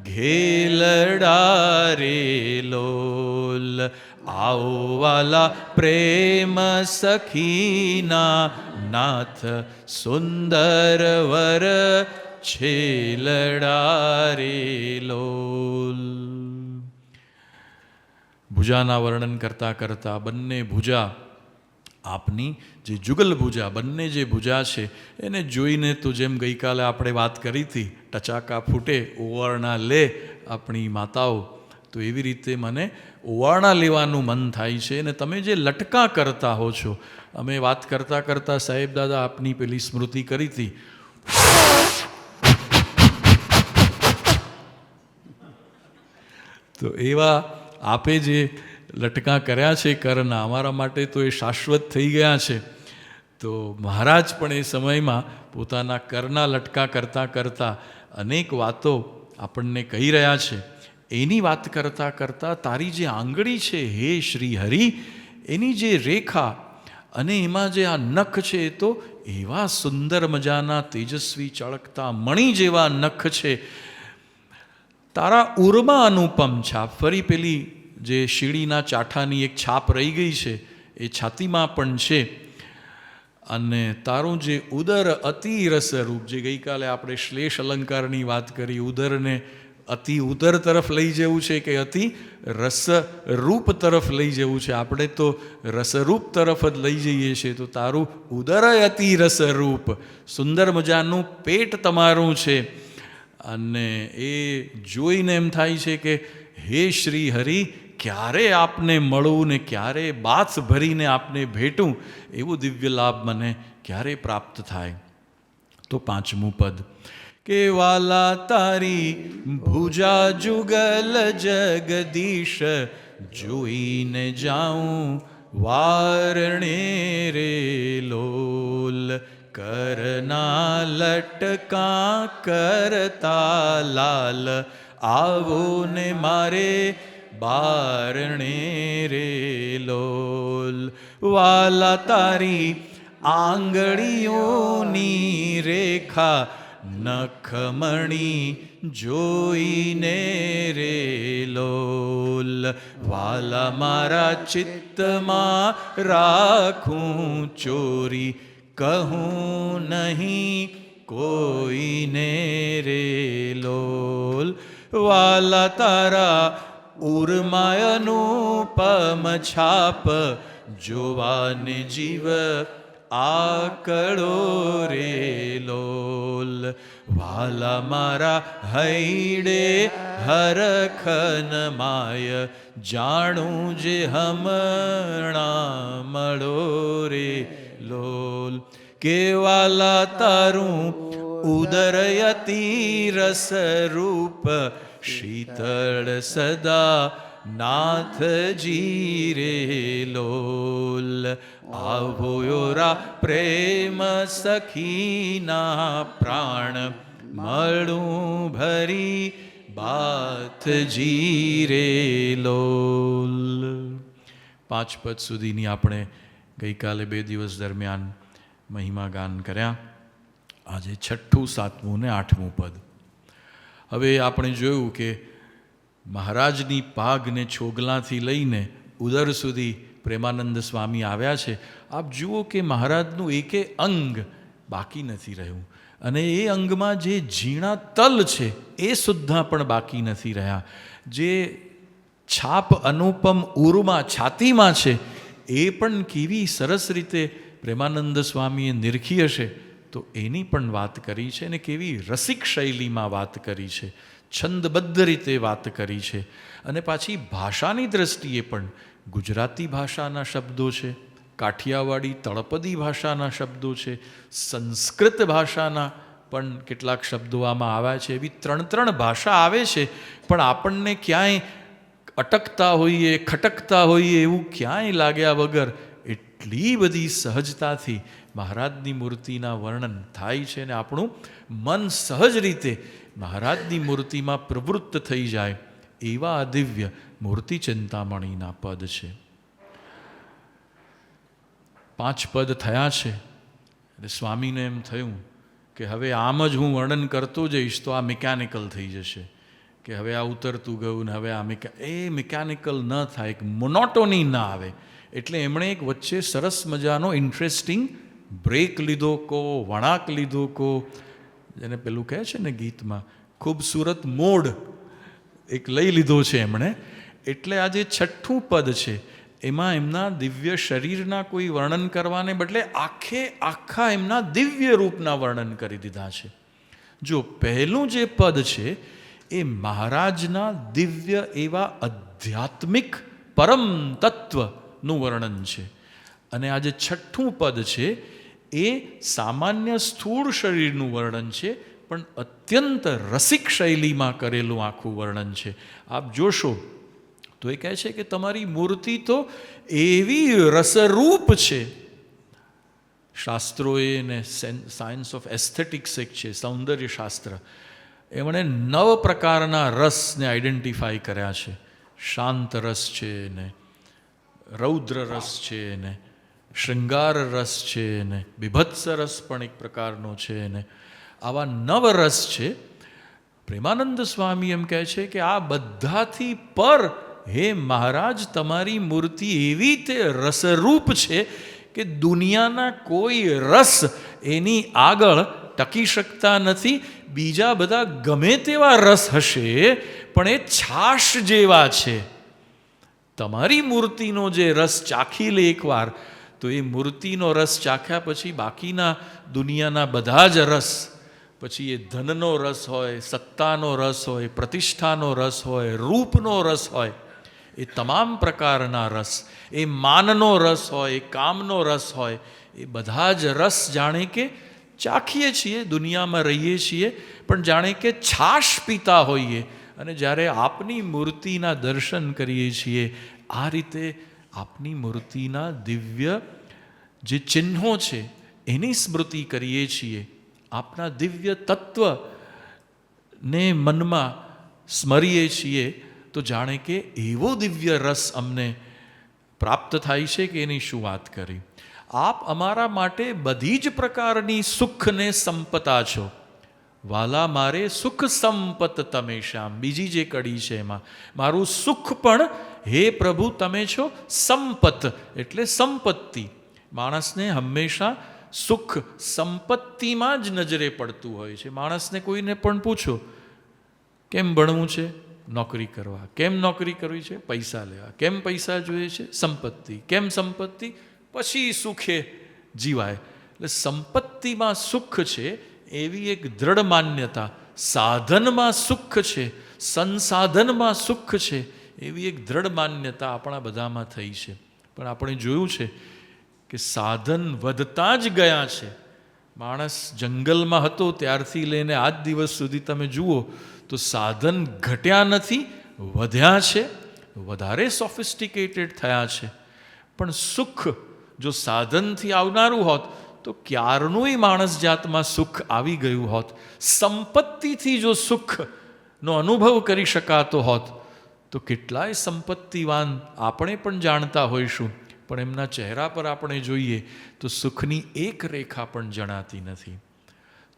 ઘેલડા રે લોલ. આવો વાલા પ્રેમ સખીના નાથ સુંદર વર છેલડા રે લોલ. ભુજાના વર્ણન કરતાં કરતાં બંને ભુજા આપની જે જુગલ ભુજા, બંને જે ભુજા છે એને જોઈને તો જેમ ગઈકાલે આપણે વાત કરી હતી, ટચાકા ફૂટે ઓવારણા લે આપણી માતાઓ, તો એવી રીતે મને ઓવારણા લેવાનું મન થાય છે. અને તમે જે લટકા કરતા હો છો, અમે વાત કરતાં કરતાં સાહેબ દાદા આપની પેલી સ્મૃતિ કરી હતી, તો એવા આપે જે લટકા કર્યા છે કરના, અમારા માટે તો એ શાશ્વત થઈ ગયા છે. તો મહારાજ પણ એ સમયમાં પોતાના કરના લટકા કરતાં કરતાં અનેક વાતો આપણને કહી રહ્યા છે. એની વાત કરતાં કરતાં તારી જે આંગળી છે હે શ્રી હરિ, એની જે રેખા અને એમાં જે આ નખ છે, એ તો એવા સુંદર મજાના તેજસ્વી ચળકતા મણી જેવા નખ છે. તારા ઉર્મા અનુપમ છાપ, ફરી પેલી જે શીડીના ચાઠાની એક છાપ રહી ગઈ છે એ છાતીમાં પણ છે. અને તારું જે ઉદર અતિ રસરૂપ, જે ગઈકાલે આપણે શ્લેષ અલંકારની વાત કરી, ઉદરને અતિ ઉદર તરફ લઈ જવું છે કે અતિ રસરૂપ તરફ લઈ જવું છે? આપણે તો રસરૂપ તરફ જ લઈ જઈએ છીએ. તો તારું ઉદર અતિ રસરૂપ, સુંદર મજાનું પેટ તમારું છે. અને એ જોઈને એમ થાય છે કે હે શ્રી હરિ, ક્યારે આપને મળવું ને ક્યારે બાથ ભરીને આપને ભેટું, એવું દિવ્ય લાભ મને ક્યારે પ્રાપ્ત થાય. તો 5મું પદ કે વાલા તારી ભુજા જુગલ જગદીશ, જોઈને જાઉં વારણે રે લોલ, કરના લટકા કરતા લાલ, આવો ને મારે બારણે રે લોલ. વાલા તારી આંગળીઓની રેખા, નખમણી જોઈને રે લોલ, વાલા મારા ચિત્તમાં રાખું ચોરી, કહું નહીં કોઈને રે લોલ. વાલા તારા ઉર્માયનુપમ છાપ, જોવાને જીવ આકળો રે લોલ. વાલા મારા હૈડે હરખન માય, જાણું જે હમણાં મળો રે લોલ. કે વાલા તારું ઉદરયતિ રસરૂપ, શીતળ સદા નાથજી રે લોલ. આવો યોરા પ્રેમ સખીના પ્રાણ, મળું ભરી બાથજી રે લોલ. 5 પદ સુધીની આપણે ગઈકાલે 2 દિવસ દરમિયાન મહિમા ગાન કર્યા. આજે 6ઠું, 7મું ને 8મું પદ. હવે આપણે જોયું કે મહારાજની પાઘને છોગલાથી લઈને ઉદર સુધી પ્રેમાનંદ સ્વામી આવ્યા છે. આપ જુઓ કે મહારાજનું એકે અંગ બાકી નથી રહ્યું, અને એ અંગમાં જે ઝીણા તલ છે એ સુદ્ધા પણ બાકી નથી રહ્યા. જે છાપ અનુપમ ઉર્મા છાતીમાં છે એ પણ કેવી સરસ રીતે પ્રેમાનંદ સ્વામીએ નિરખી હશે, તો એની પણ વાત કરી છે. અને કેવી રસિક શૈલીમાં વાત કરી છે, છંદબદ્ધ રીતે વાત કરી છે. અને પાછી ભાષાની દ્રષ્ટિએ પણ ગુજરાતી ભાષાના શબ્દો છે, કાઠિયાવાડી તળપદી ભાષાના શબ્દો છે, સંસ્કૃત ભાષાના પણ કેટલાક શબ્દો આમાં આવ્યા છે. એવી 3 ભાષા આવે છે, પણ આપણને ક્યાંય અટકતા હોઈએ, ખટકતા હોઈએ એવું ક્યાંય લાગ્યા વગર એટલી બધી સહજતાથી મહારાજની મૂર્તિના વર્ણન થાય છે. અને આપણું મન સહજ રીતે મહારાજની મૂર્તિમાં પ્રવૃત્ત થઈ જાય એવા આ દિવ્ય મૂર્તિ ચિંતામણીના પદ છે. 5 પદ થયા છે. એટલે સ્વામીને એમ થયું કે હવે આમ જ હું વર્ણન કરતો જઈશ તો આ મિકેનિકલ થઈ જશે, કે હવે આ ઉતરતું ગયું ને હવે આ મિકેનિકલ ન થાય, એક મોનોટોની ના આવે. એટલે એમણે એક વચ્ચે સરસ મજાનો ઇન્ટરેસ્ટિંગ બ્રેક લીધો કો, વળાંક લીધો કો, જેને પેલું કહે છે ને ગીતમાં ખૂબસૂરત મોડ એક લઈ લીધો છે એમણે. એટલે આ જે 6ઠું પદ છે એમાં એમના દિવ્ય શરીરના કોઈ વર્ણન કરવાને બદલે આખા એમના દિવ્ય રૂપના વર્ણન કરી દીધા છે. જો પહેલું જે પદ છે એ મહારાજના દિવ્ય એવા આધ્યાત્મિક પરમ તત્વનું વર્ણન છે, અને આ જે છઠ્ઠું પદ છે એ સામાન્ય સ્થૂળ શરીરનું વર્ણન છે, પણ અત્યંત રસિક શૈલીમાં કરેલું આખું વર્ણન છે. આપ જોશો તો એ કહે છે કે તમારી મૂર્તિ તો એવી રસરૂપ છે. શાસ્ત્રોએ ને સાયન્સ ઓફ એસ્થેટિક્સ એક છે, સૌંદર્ય શાસ્ત્ર, એમણે 9 પ્રકારના રસને આઈડેન્ટિફાઈ કર્યા છે. શાંત રસ છે ને રૌદ્ર રસ છે ને શૃંગાર રસ છે ને બીભત્સ રસ પણ એક પ્રકારનો છે ને આવા 9 રસ છે. પ્રેમાનંદ સ્વામી એમ કહે છે કે આ બધાથી પર હે મહારાજ તમારી મૂર્તિ એવી તે રસરૂપ છે કે દુનિયાના કોઈ રસ એની આગળ ટકી શકતા નથી. બીજા બધા ગમે તેવા રસ હશે પણ એ છાશ જેવા છે. તમારી મૂર્તિનો જે રસ ચાખી લે એકવાર, તો એ મૂર્તિનો રસ ચાખ્યા પછી બાકીના દુનિયાના બધા જ રસ, પછી એ ધનનો રસ હોય, સત્તાનો રસ હોય, પ્રતિષ્ઠાનો રસ હોય, રૂપનો રસ હોય, એ તમામ પ્રકારના રસ, એ માનનો રસ હોય, એ કામનો રસ હોય, એ બધા જ રસ જાણે કે ચાખીએ છીએ, દુનિયામાં રહીએ છીએ, પણ જાણે કે છાશ પીતા હોઈએ. અને જ્યારે આપની મૂર્તિના દર્શન કરીએ છીએ, આ રીતે આપની મૂર્તિના દિવ્ય જે ચિહ્નો છે એની સ્મૃતિ કરીએ છીએ, આપના દિવ્ય તત્વને મનમાં સ્મરીએ છીએ, તો જાણે કે એવો દિવ્ય રસ અમને પ્રાપ્ત થાય છે કે એની શું વાત કરી. આપ અમારા માટે બધી જ પ્રકારની સુખને સંપતા છો. વાલા મારે સુખ સંપત તમે શ્યામ, બીજી જે કડી છે એમાં મારું સુખ પણ હે પ્રભુ તમે છો સંપત, એટલે સંપત્તિ. માણસને હંમેશા સુખ સંપત્તિમાં જ નજરે પડતું હોય છે. માણસને કોઈને પણ પૂછો કેમ ભણવું છે, નોકરી કરવા. કેમ નોકરી કરવી છે, પૈસા લેવા. કેમ પૈસા જોઈએ છે, સંપત્તિ. કેમ સંપત્તિ, પછી સુખે જીવાય. એટલે સંપત્તિમાં સુખ છે એવી એક દ્રઢ માન્યતા, સાધનમાં સુખ છે, સંસાધનમાં સુખ છે એવી એક દ્રઢ માન્યતા આપણા બધામાં થઈ છે. પણ આપણે જોયું છે કે સાધન વધતા જ ગયા છે. માણસ જંગલમાં હતો ત્યારથી લઈને આજ દિવસ સુધી તમે જુઓ તો સાધન ઘટ્યા નથી, વધ્યા છે, વધારે સોફિસ્ટિકેટેડ થયા છે. પણ સુખ જો સાધનથી આવનારું હોત તો ક્યારનુંય માણસ જાતમાં સુખ આવી ગયું હોત. સંપત્તિથી જો સુખનો અનુભવ કરી શકાતો હોત તો કેટલાય સંપત્તિવાન આપણે પણ જાણતા હોઈશું, પણ એમના ચહેરા પર આપણે જોઈએ તો સુખની એક રેખા પણ જણાતી નથી.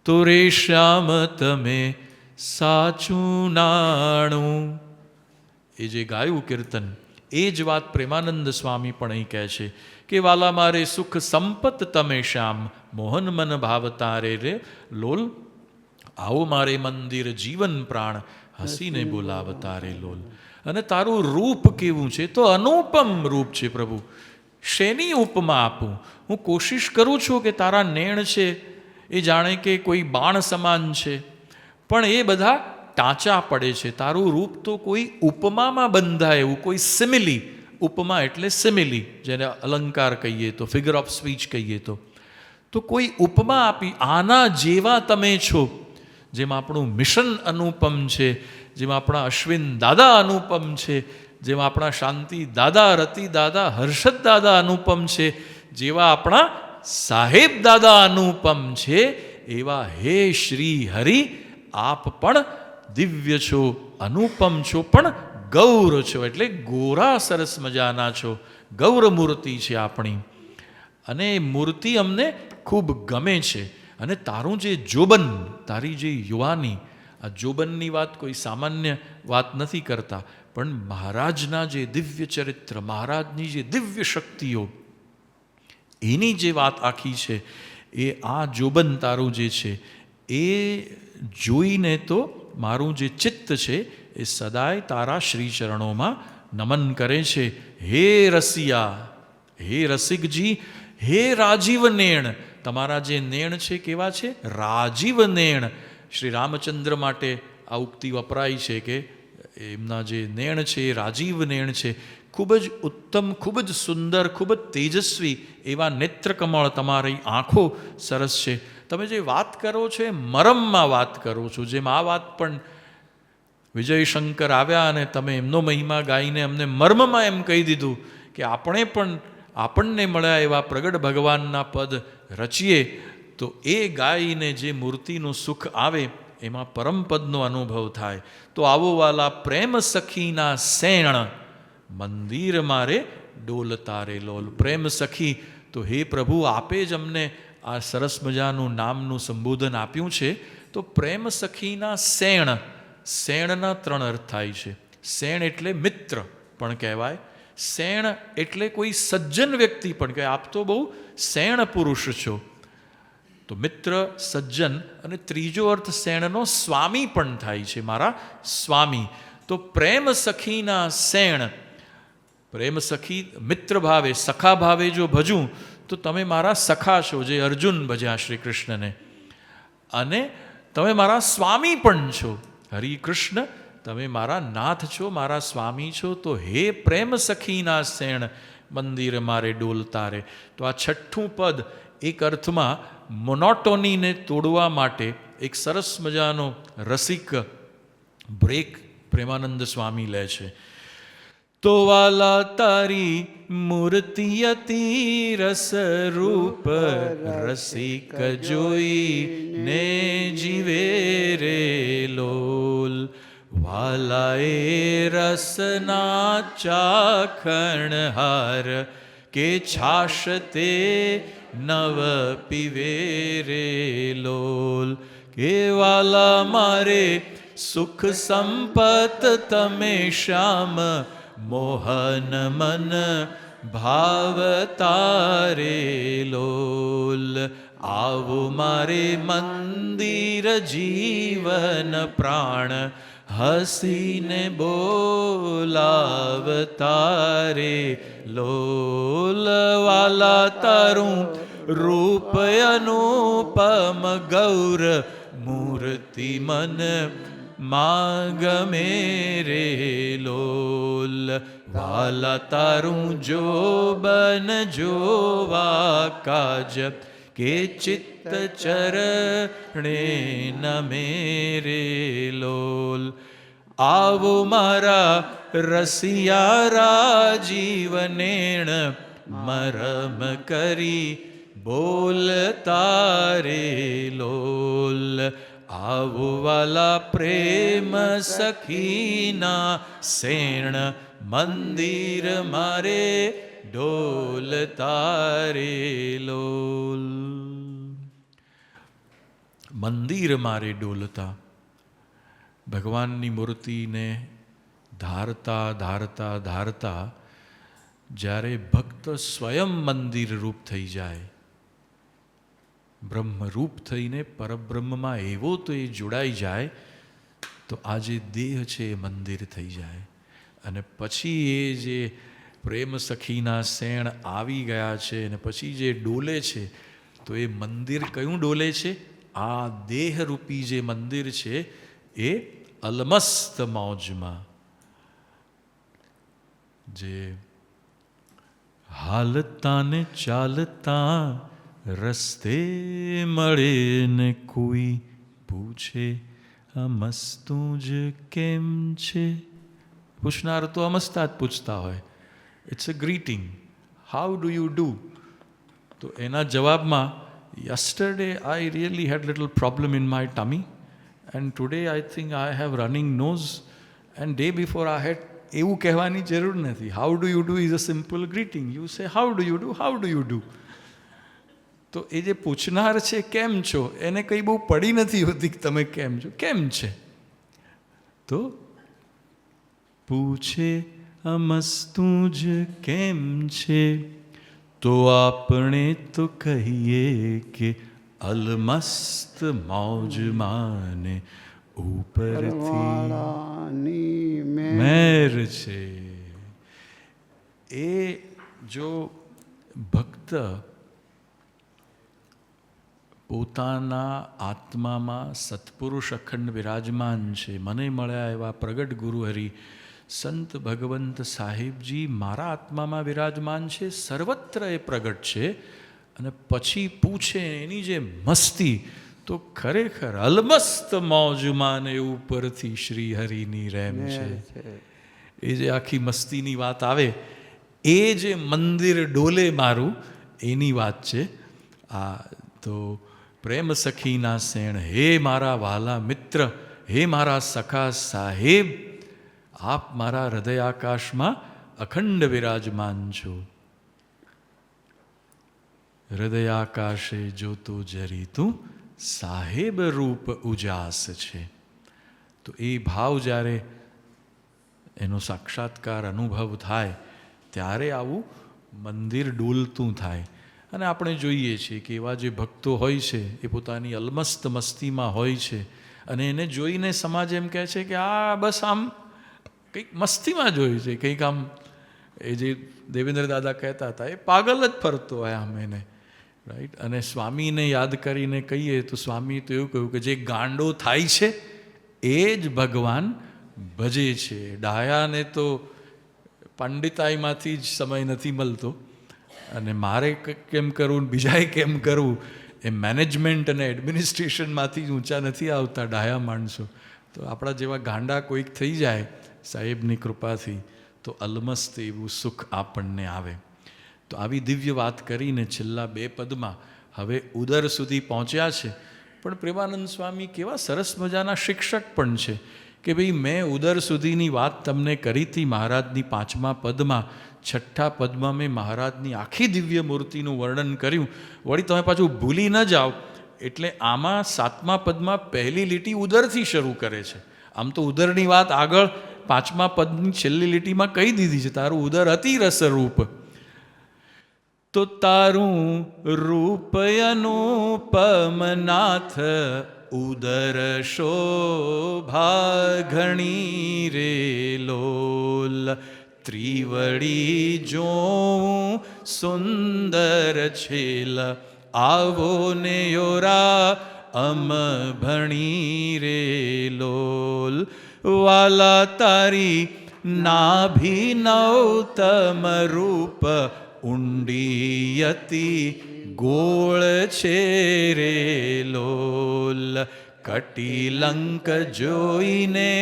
તો રે શ્યામ તમે સાચું નાણું, એ જે ગાયું કીર્તન, એ જ વાત પ્રેમાનંદ સ્વામી પણ અહીં કહે છે કે વાલા મારે સુખ સંપત તમે શ્યામ, મોહન મન ભાવતા રે રે લોલ, આવો મારે મંદિર જીવન પ્રાણ, હસીને બોલાવતા રે લોલ. અને તારું રૂપ કેવું છે, તો અનુપમ રૂપ છે પ્રભુ. શેની ઉપમા આપું? હું કોશિશ કરું છું કે તારા નેણ છે એ જાણે કે કોઈ બાણ સમાન છે, પણ એ બધા ટાંચા પડે છે. તારું રૂપ તો કોઈ ઉપમામાં બંધાય એવું, કોઈ સિમિલી. ઉપમા એટલે સિમિલી, જેને અલંકાર કહીએ તો, ફિગર ઓફ સ્પીચ કહીએ તો કોઈ ઉપમા આપી આના જેવા તમે છો. જેમ આપણું મિશન અનુપમ છે, જેમ આપણા અશ્વિન દાદા અનુપમ છે, જેમ આપણા શાંતિ દાદા, રતિ દાદા, હર્ષદ દાદા અનુપમ છે, જેવા આપણા સાહેબ દાદા અનુપમ છે, એવા હે શ્રી હરિ આપ પણ દિવ્ય છો, અનુપમ છો, પણ ગૌર છો, એટલે ગોરા સરસ મજાના છો. ગૌર મૂર્તિ છે આપણી, અને એ મૂર્તિ અમને ખૂબ ગમે છે. અને તારું જે જોબન, તારી જે યુવાની, આ જોબનની વાત કોઈ સામાન્ય વાત નથી કરતા, પણ મહારાજના જે દિવ્ય ચરિત્ર, મહારાજની જે દિવ્ય શક્તિઓ, એની જે વાત આખી છે, એ આ જોબન તારું જે છે એ જોઈને તો મારું જે ચિત્ત છે એ સદાય તારા શ્રીચરણોમાં નમન કરે છે. હે રસિયા, હે રસિકજી, હે રાજીવ નેણ. તમારા જે નેણ છે કેવા છે? રાજીવ નેણ. શ્રી રામચંદ્ર માટે આ ઉક્તિ વપરાય છે કે એમના જે નેણ છે એ રાજીવ નેણ છે. ખૂબ જ ઉત્તમ, ખૂબ જ સુંદર, ખૂબ જ તેજસ્વી એવા નેત્રકમળ, તમારી આંખો સરસ છે. તમે જે વાત કરો છો એ મરમમાં વાત કરો છો. જેમ આ વાત પણ વિજયશંકર આવ્યા અને તમે એમનો મહિમા ગાઈને અમને મર્મમાં એમ કહી દીધું કે આપણે પણ આપણને મળ્યા એવા પ્રગટ ભગવાનના પદ રચીએ તો એ ગાઈને જે મૂર્તિનું સુખ આવે એમાં પરમપદનો અનુભવ થાય. તો આવો વાલા પ્રેમ સખીના સેણ, મંદિર મારે ડોલતા રે લોલ. પ્રેમ સખી, તો હે પ્રભુ આપે જ અમને આ સરસ મજાનું નામનું સંબોધન આપ્યું છે. તો પ્રેમ સખીના સેણ, સેણના 3 અર્થ થાય છે. સેણ એટલે મિત્ર પણ કહેવાય, સેણ એટલે કોઈ સજ્જન વ્યક્તિ પણ કહેવાય. આપ તો બહુ સેણ પુરુષ છો. તો મિત્ર, સજ્જન, અને ત્રીજો અર્થ સેણનો સ્વામી પણ થાય છે, મારા સ્વામી. તો પ્રેમ સખીના સેણ, પ્રેમ સખી મિત્ર ભાવે, સખા ભાવે જો ભજું તો તમે મારા સખા છો, જે અર્જુન ભજ્યા શ્રી કૃષ્ણને, અને તમે મારા સ્વામી પણ છો. હરિકૃષ્ણ, તમે મારા નાથ છો, મારા સ્વામી છો. તો હે પ્રેમ સખીના સેણ, મંદિર મારે ડોલતા રે. તો આ 6થું પદ એક અર્થમાં મોનોટોનીને તોડવા માટે એક સરસ મજાનો રસિક બ્રેક પ્રેમાનંદ સ્વામી લે છે. તો વાલા તારી મૂર્તિ અતિ રસ રૂપ, રસિક જોઈ ને જીવે રે લોલ. વાલા એ રસના ચાખણ હાર, કે છાશ તે નવ પીવે રે લોલ. કે વાલા મારે સુખ સંપત તમે શ્યામ, મોહન મન ભાવતા રે લોલ. આવો મારે મંદિર જીવન પ્રાણ, હસીને બોલાવતા રે લોલ. વાલા તારું રૂપ અનુપમ ગૌર, મૂર્તિ મન માગમે રે લોલ. વાલા તારું જોબન જોવા કાજ, કે ચિત્ત ચરણે નમે રે લોલ. આવો મારા રસિયા રાજીવ નેણ, મરમ કરી બોલતા રે લોલ. આવો વાલા પ્રેમ સખીના સેણ, મંદિર મારે ડોલતા રે લોલ. મંદિર મારે ડોલતા, ભગવાનની મૂર્તિને ધારતા ધારતા ધારતા જ્યારે ભક્ત સ્વયં મંદિર રૂપ થઈ જાય, બ્રહ્મરૂપ થઈને પરબ્રહ્મમાં એવો તો એ જોડાઈ જાય, તો આ જે દેહ છે એ મંદિર થઈ જાય. અને પછી એ જે પ્રેમ સખીના સેણ આવી ગયા છે અને પછી જે ડોલે છે, તો એ મંદિર કયું ડોલે છે? આ દેહરૂપી જે મંદિર છે એ અલમસ્ત મોજમાં. જે હાલતા ને ચાલતા રસ્તે મળે ને કોઈ પૂછે, અમસ્તું જ કેમ છે? પૂછનાર તો અમસ્તા જ પૂછતા હોય. It's a greeting. How do you do? તો એના જવાબમાં, yesterday I really had little problem in my tummy, and today I think I have running nose, and day before I had. એવું કહેવાની જરૂર નથી. How do you do is a simple greeting. You say how do you do, how do you do. તો એ જે પૂછનાર છે કેમ છો, એને કંઈ બહુ પડી નથી હોતી કે તમે કેમ છો, કેમ છે. તો પૂછે અમસ્તું જ કેમ છે, તો આપણે તો કહીએ કે અલમસ્ત મૌજ માને ઉપરથી પરવાળાની મેર. મેર છે. એ જો ભક્ત પોતાના આત્મામાં સત્પુરુષ અખંડ વિરાજમાન છે, મને મળ્યા એવા પ્રગટ ગુરુહરિ સંત ભગવંત સાહેબજી મારા આત્મામાં વિરાજમાન છે, સર્વત્ર એ પ્રગટ છે, અને પછી પૂછે એની જે મસ્તી, તો ખરેખર અલમસ્ત મોજમાં ને ઉપરથી શ્રી હરિની રેમ છે. એ જે આખી મસ્તીની વાત આવે, એ જે મંદિર ડોલે મારું, એની વાત છે આ. તો પ્રેમ સખીના સેણ, હે મારા વાલા મિત્ર, હે મારા સખા સાહેબ, આપ મારા હૃદય આકાશમાં અખંડ વિરાજમાન છો. હૃદય આકાશે જોતું જરી તું સાહેબ રૂપ ઉજાસ છે. તો એ ભાવ જ્યારે એનો સાક્ષાત્કાર અનુભવ થાય ત્યારે આવું મંદિર ડોલતું થાય. અને આપણે જોઈએ છીએ કે એવા જે ભક્તો હોય છે એ પોતાની અલમસ્ત મસ્તીમાં હોય છે, અને એને જોઈને સમાજ એમ કહે છે કે આ બસ આમ કંઈક મસ્તીમાં જોયું છે, કંઈક આમ એ જે દેવેન્દ્ર દાદા કહેતા હતા, એ પાગલ જ ફરતો હોય આમ એને, રાઈટ. અને સ્વામીને યાદ કરીને કહીએ તો સ્વામી તો એવું કહ્યું કે જે ગાંડો થાય છે એ જ ભગવાન ભજે છે. ડાયાને તો પંડિતાઈમાંથી જ સમય નથી મળતો, અને મારે કેમ કરવું, બીજાએ કેમ કરવું, એ મેનેજમેન્ટ અને એડમિનિસ્ટ્રેશનમાંથી જ ઊંચા નથી આવતા ડાયા માણસો. તો આપણા જેવા ગાંડા કોઈક થઈ જાય સાહેબની કૃપાથી, તો અલમસ્ત એવું સુખ આપણને આવે. તો આવી દિવ્ય વાત કરીને છેલ્લા 2 પદમાં હવે ઉદર સુધી પહોંચ્યા છે. પણ પ્રેમાનંદ સ્વામી કેવા સરસ મજાના શિક્ષક પણ છે કે ભાઈ, મેં ઉદર સુધીની વાત તમને કરી હતી મહારાજની 5મા પદમાં. 6ઠ્ઠા પદમાં મેં મહારાજની આખી દિવ્ય મૂર્તિનું વર્ણન કર્યું. વળી તમે પાછું ભૂલી ન જાઓ એટલે આમાં 7મા પદમાં પહેલી લીટી ઉદરથી શરૂ કરે છે. આમ તો ઉદરની વાત આગળ 5મા પદની છેલ્લી લીટીમાં કહી દીધી છે, તારું ઉદર અતિ રસરૂપ. તો તારું રૂપ અનુપમનાથ, ઉદર શોભા ઘણી રે લોલ. ત્રિવળી જોઉં સુંદર છેલ, આવો ને યોરા અમ ભણી રે લોલ. વાલા તારી નાભી નવતમ રૂપ, ઊંડીયતી ગોળ છે રે લોલ. કટિલંક જોઈને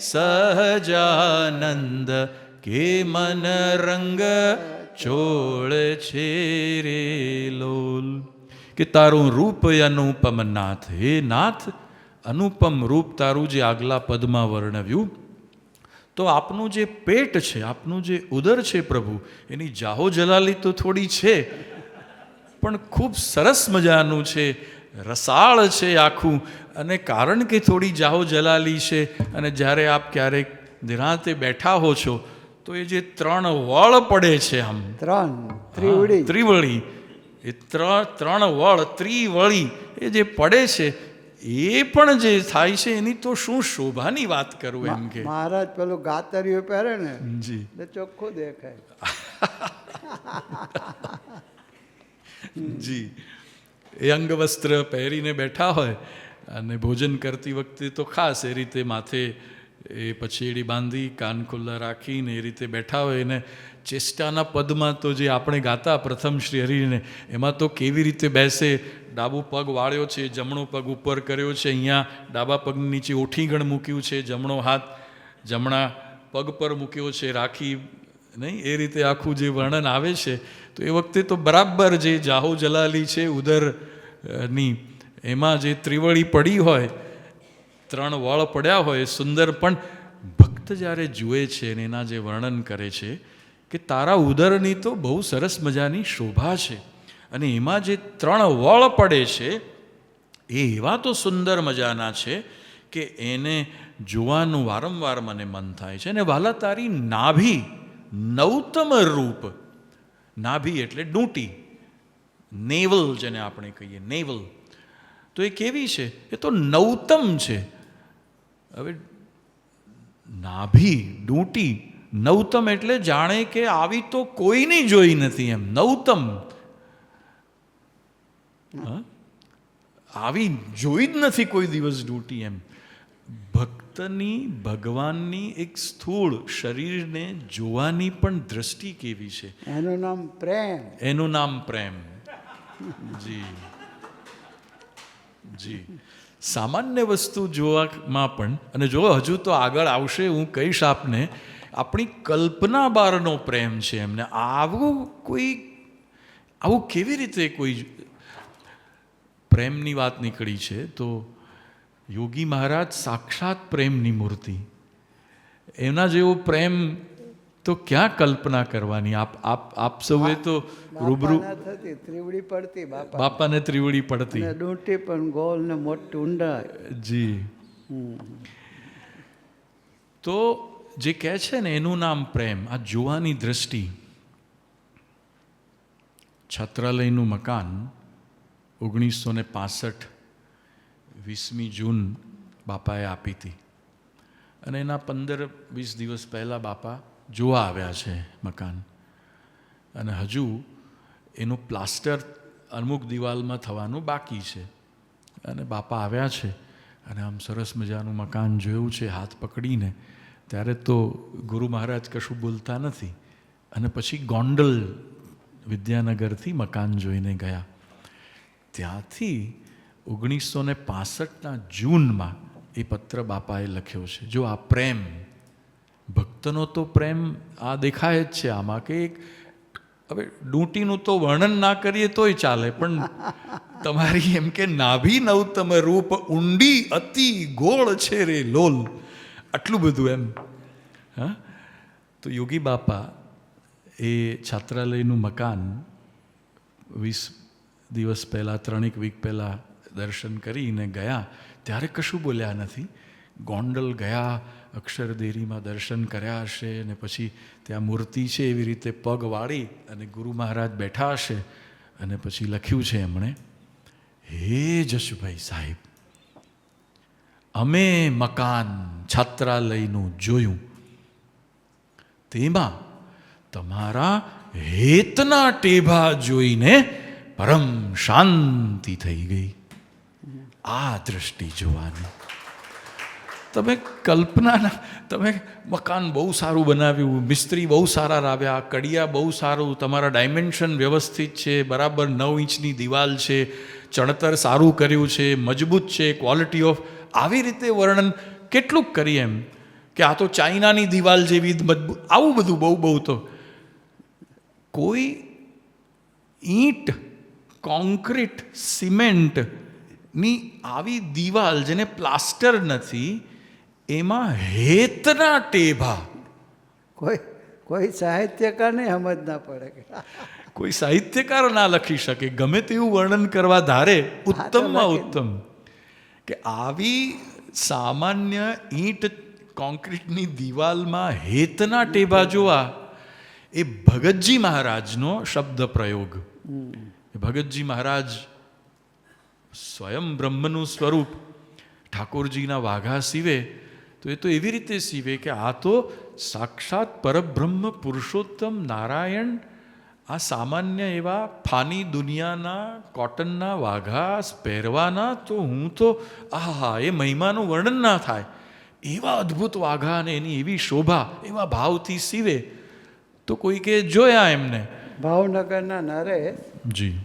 સહજાનંદ, કે મન રંગ ચોળ છે રે લોલ. કે તારું રૂપ અનુપમ નાથ, હે નાથ, અનુપમ રૂપ તારું જે આગલા પદમાં વર્ણવ્યું. તો આપનું જે પેટ છે, આપનું જે ઉદર છે પ્રભુ, એની જાહો જલાલી તો થોડી છે, પણ ખૂબ સરસ મજાનું છે, રસાળ છે આખું. અને કારણ કે થોડી જાહો જલાલી છે, અને જ્યારે આપ ક્યારેક નિરાંતે બેઠા હો છો તો એ જે 3 વળ પડે છે, આમ ત્રિવળી, એ 3 વળ ત્રિવળી એ જે પડે છે, એ પણ જે થાય છે એની તો શું શોભાની વાત કરું. એમ કે મહારાજ પેલું ગાતરિયું પહેરે ને જી, એટલે ચોખ્ખું દેખાય. જી, એ અંગવસ્ત્ર પહેરીને બેઠા હોય અને ભોજન કરતી વખતે તો ખાસ એ રીતે માથે એ પછેડી બાંધી, કાન ખુલ્લા રાખીને એ રીતે બેઠા હોય. એને ચેષ્ટાના પદમાં તો જે આપણે ગાતા પ્રથમ શ્રી હરિને, એમાં તો કેવી રીતે બેસે, ડાબો પગ વાળ્યો છે, જમણો પગ ઉપર કર્યો છે, અહીંયા ડાબા પગની નીચે ઓઠીગણ મૂક્યું છે, જમણો હાથ જમણા પગ પર મૂક્યો છે રાખી, નહીં એ રીતે આખું જે વર્ણન આવે છે. તો એ વખતે તો બરાબર જે જાહો જલાલી છે ઉદરની, એમાં જે ત્રિવળી પડી હોય, 3 વળ પડ્યા હોય સુંદર. પણ ભક્ત જ્યારે જુએ છે અને એના જે વર્ણન કરે છે કે તારા ઉદરની તો બહુ સરસ મજાની શોભા છે, અને એમાં જે 3 વળ પડે છે એ એવા તો સુંદર મજાના છે કે એને જોવાનું વારંવાર મને મન થાય છે. અને વાલા તારી નાભી નવતમ રૂપ, નાભી એટલે ડૂંટી, નેવલ જેને આપણે કહીએ, નેવલ, તો એ કેવી છે, એ તો નવતમ છે. હવે નાભી, ડૂંટી, નવતમ એટલે જાણે કે આવી તો કોઈની જોઈ નથી એમ. નવતમ, આવી જોઈ જ નથી કોઈ દિવસ ડૂંટી એમ. ભક્તની ભગવાનની એક સ્થૂળ શરીરને જોવાની પણ દ્રષ્ટિ કેવી છે. એનું નામ પ્રેમ. એનું નામ પ્રેમ. જી જી. સામાન્ય વસ્તુ જોવામાં પણ, અને જો હજુ તો આગળ આવશે, હું કહીશ આપને, આપણી કલ્પના બહારનો પ્રેમ છે એમને. આવું કેવી રીતે કોઈ પ્રેમની વાત નીકળી છે તો યોગી મહારાજ સાક્ષાત પ્રેમની મૂર્તિ. એના જેવો પ્રેમ તો ક્યાં કલ્પના કરવાની. આપ સૌએ તો રૂબરૂ થતી ત્રિવડી પડતી બાપાને ત્રિવડી પડતી, અને ડૂંટી પણ ગોલ ને મોટી ઊંડા. જી. તો જે કહે છે ને એનું નામ પ્રેમ. આ જોવાની દ્રષ્ટિ. છાત્રાલયનું મકાન 1965 20મી જૂન બાપાએ આપી હતી, અને એના 15-20 દિવસ પહેલાં બાપા જોવા આવ્યા છે મકાન. અને હજુ એનું પ્લાસ્ટર અમુક દિવાલમાં થવાનું બાકી છે. અને બાપા આવ્યા છે અને આમ સરસ મજાનું મકાન જોયું છે હાથ પકડીને. ત્યારે તો ગુરુ મહારાજ કશું બોલતા નથી, અને પછી ગોંડલ વિદ્યાનગરથી મકાન જોઈને ગયા. ત્યાંથી 1965ના જૂનમાં એ પત્ર બાપાએ લખ્યો છે. જો આ પ્રેમ, ભક્તનો તો પ્રેમ આ દેખાય જ છે આમાં. કે હવે ડૂંટીનું તો વર્ણન ના કરીએ તોય ચાલે, પણ તમારી એમ કે નાભી નવતમ રૂપ ઊંડી અતિ ગોળ છે રે લોલ, આટલું બધું એમ. હા, તો યોગી બાપા એ છાત્રાલયનું મકાન 20 દિવસ પહેલાં, 3 વીક પહેલાં દર્શન કરીને ગયા. ત્યારે કશું બોલ્યા નથી. ગોંડલ ગયા, અક્ષરદેરીમાં દર્શન કર્યા હશે, અને પછી ત્યાં મૂર્તિ છે એવી રીતે પગ વાળી અને ગુરુ મહારાજ બેઠા હશે, અને પછી લખ્યું છે એમણે, હે જશુભાઈ સાહેબ, અમે મકાન છાત્રાલયનું જોયું, તેમાં તમારા હેતના ટેભા જોઈને પરમ શાંતિ થઈ ગઈ. આ દ્રષ્ટિ જોવાની. તમે કલ્પના, તમે મકાન બહુ સારું બનાવ્યું, મિસ્ત્રી બહુ સારા લાવ્યા, કડિયા બહુ સારું, તમારા ડાયમેન્શન વ્યવસ્થિત છે, બરાબર 9 ઇંચની દિવાલ છે, ચણતર સારું કર્યું છે, મજબૂત છે, ક્વોલિટી ઓફ, આવી રીતે વર્ણન કેટલુંક કરીએ એમ કે આ તો ચાઇનાની દિવાલ જેવી મજબૂત, આવું બધું બહુ તો. કોઈ ઈંટ, કોન્ક્રીટ, સિમેન્ટની આવી દિવાલ જેને પ્લાસ્ટર નથી, એમાં હેતના ટેભા. કોઈ સાહિત્યકારને સમજ ના પડે કે કોઈ સાહિત્યકાર ના લખી શકે, ગમે તેવું વર્ણન કરવા ધારે ઉત્તમમાં ઉત્તમ. કે આવી સામાન્ય ઈંટ કોન્ક્રીટની દિવાલમાં હેતના ટેભા જોવા, એ ભગતજી મહારાજનો શબ્દ પ્રયોગ. ભગતજી મહારાજ સ્વયં બ્રહ્મનું સ્વરૂપ ઠાકોરજીના વાઘા સીવે, તો એ તો એવી રીતે સીવે કે આ તો સાક્ષાત પરબ્રહ્મ પુરુષોત્તમ નારાયણ આ સામાન્ય એવા ફાની દુનિયાના કોટનના વાઘા પહેરવાના, તો હું તો આહા, એ મહિમાનું વર્ણન ના થાય એવા અદ્ભુત વાઘા અને એની એવી શોભા એવા ભાવથી સીવે. તો કોઈ કે જોયા એમને ભાવનગરના નરેશ જી,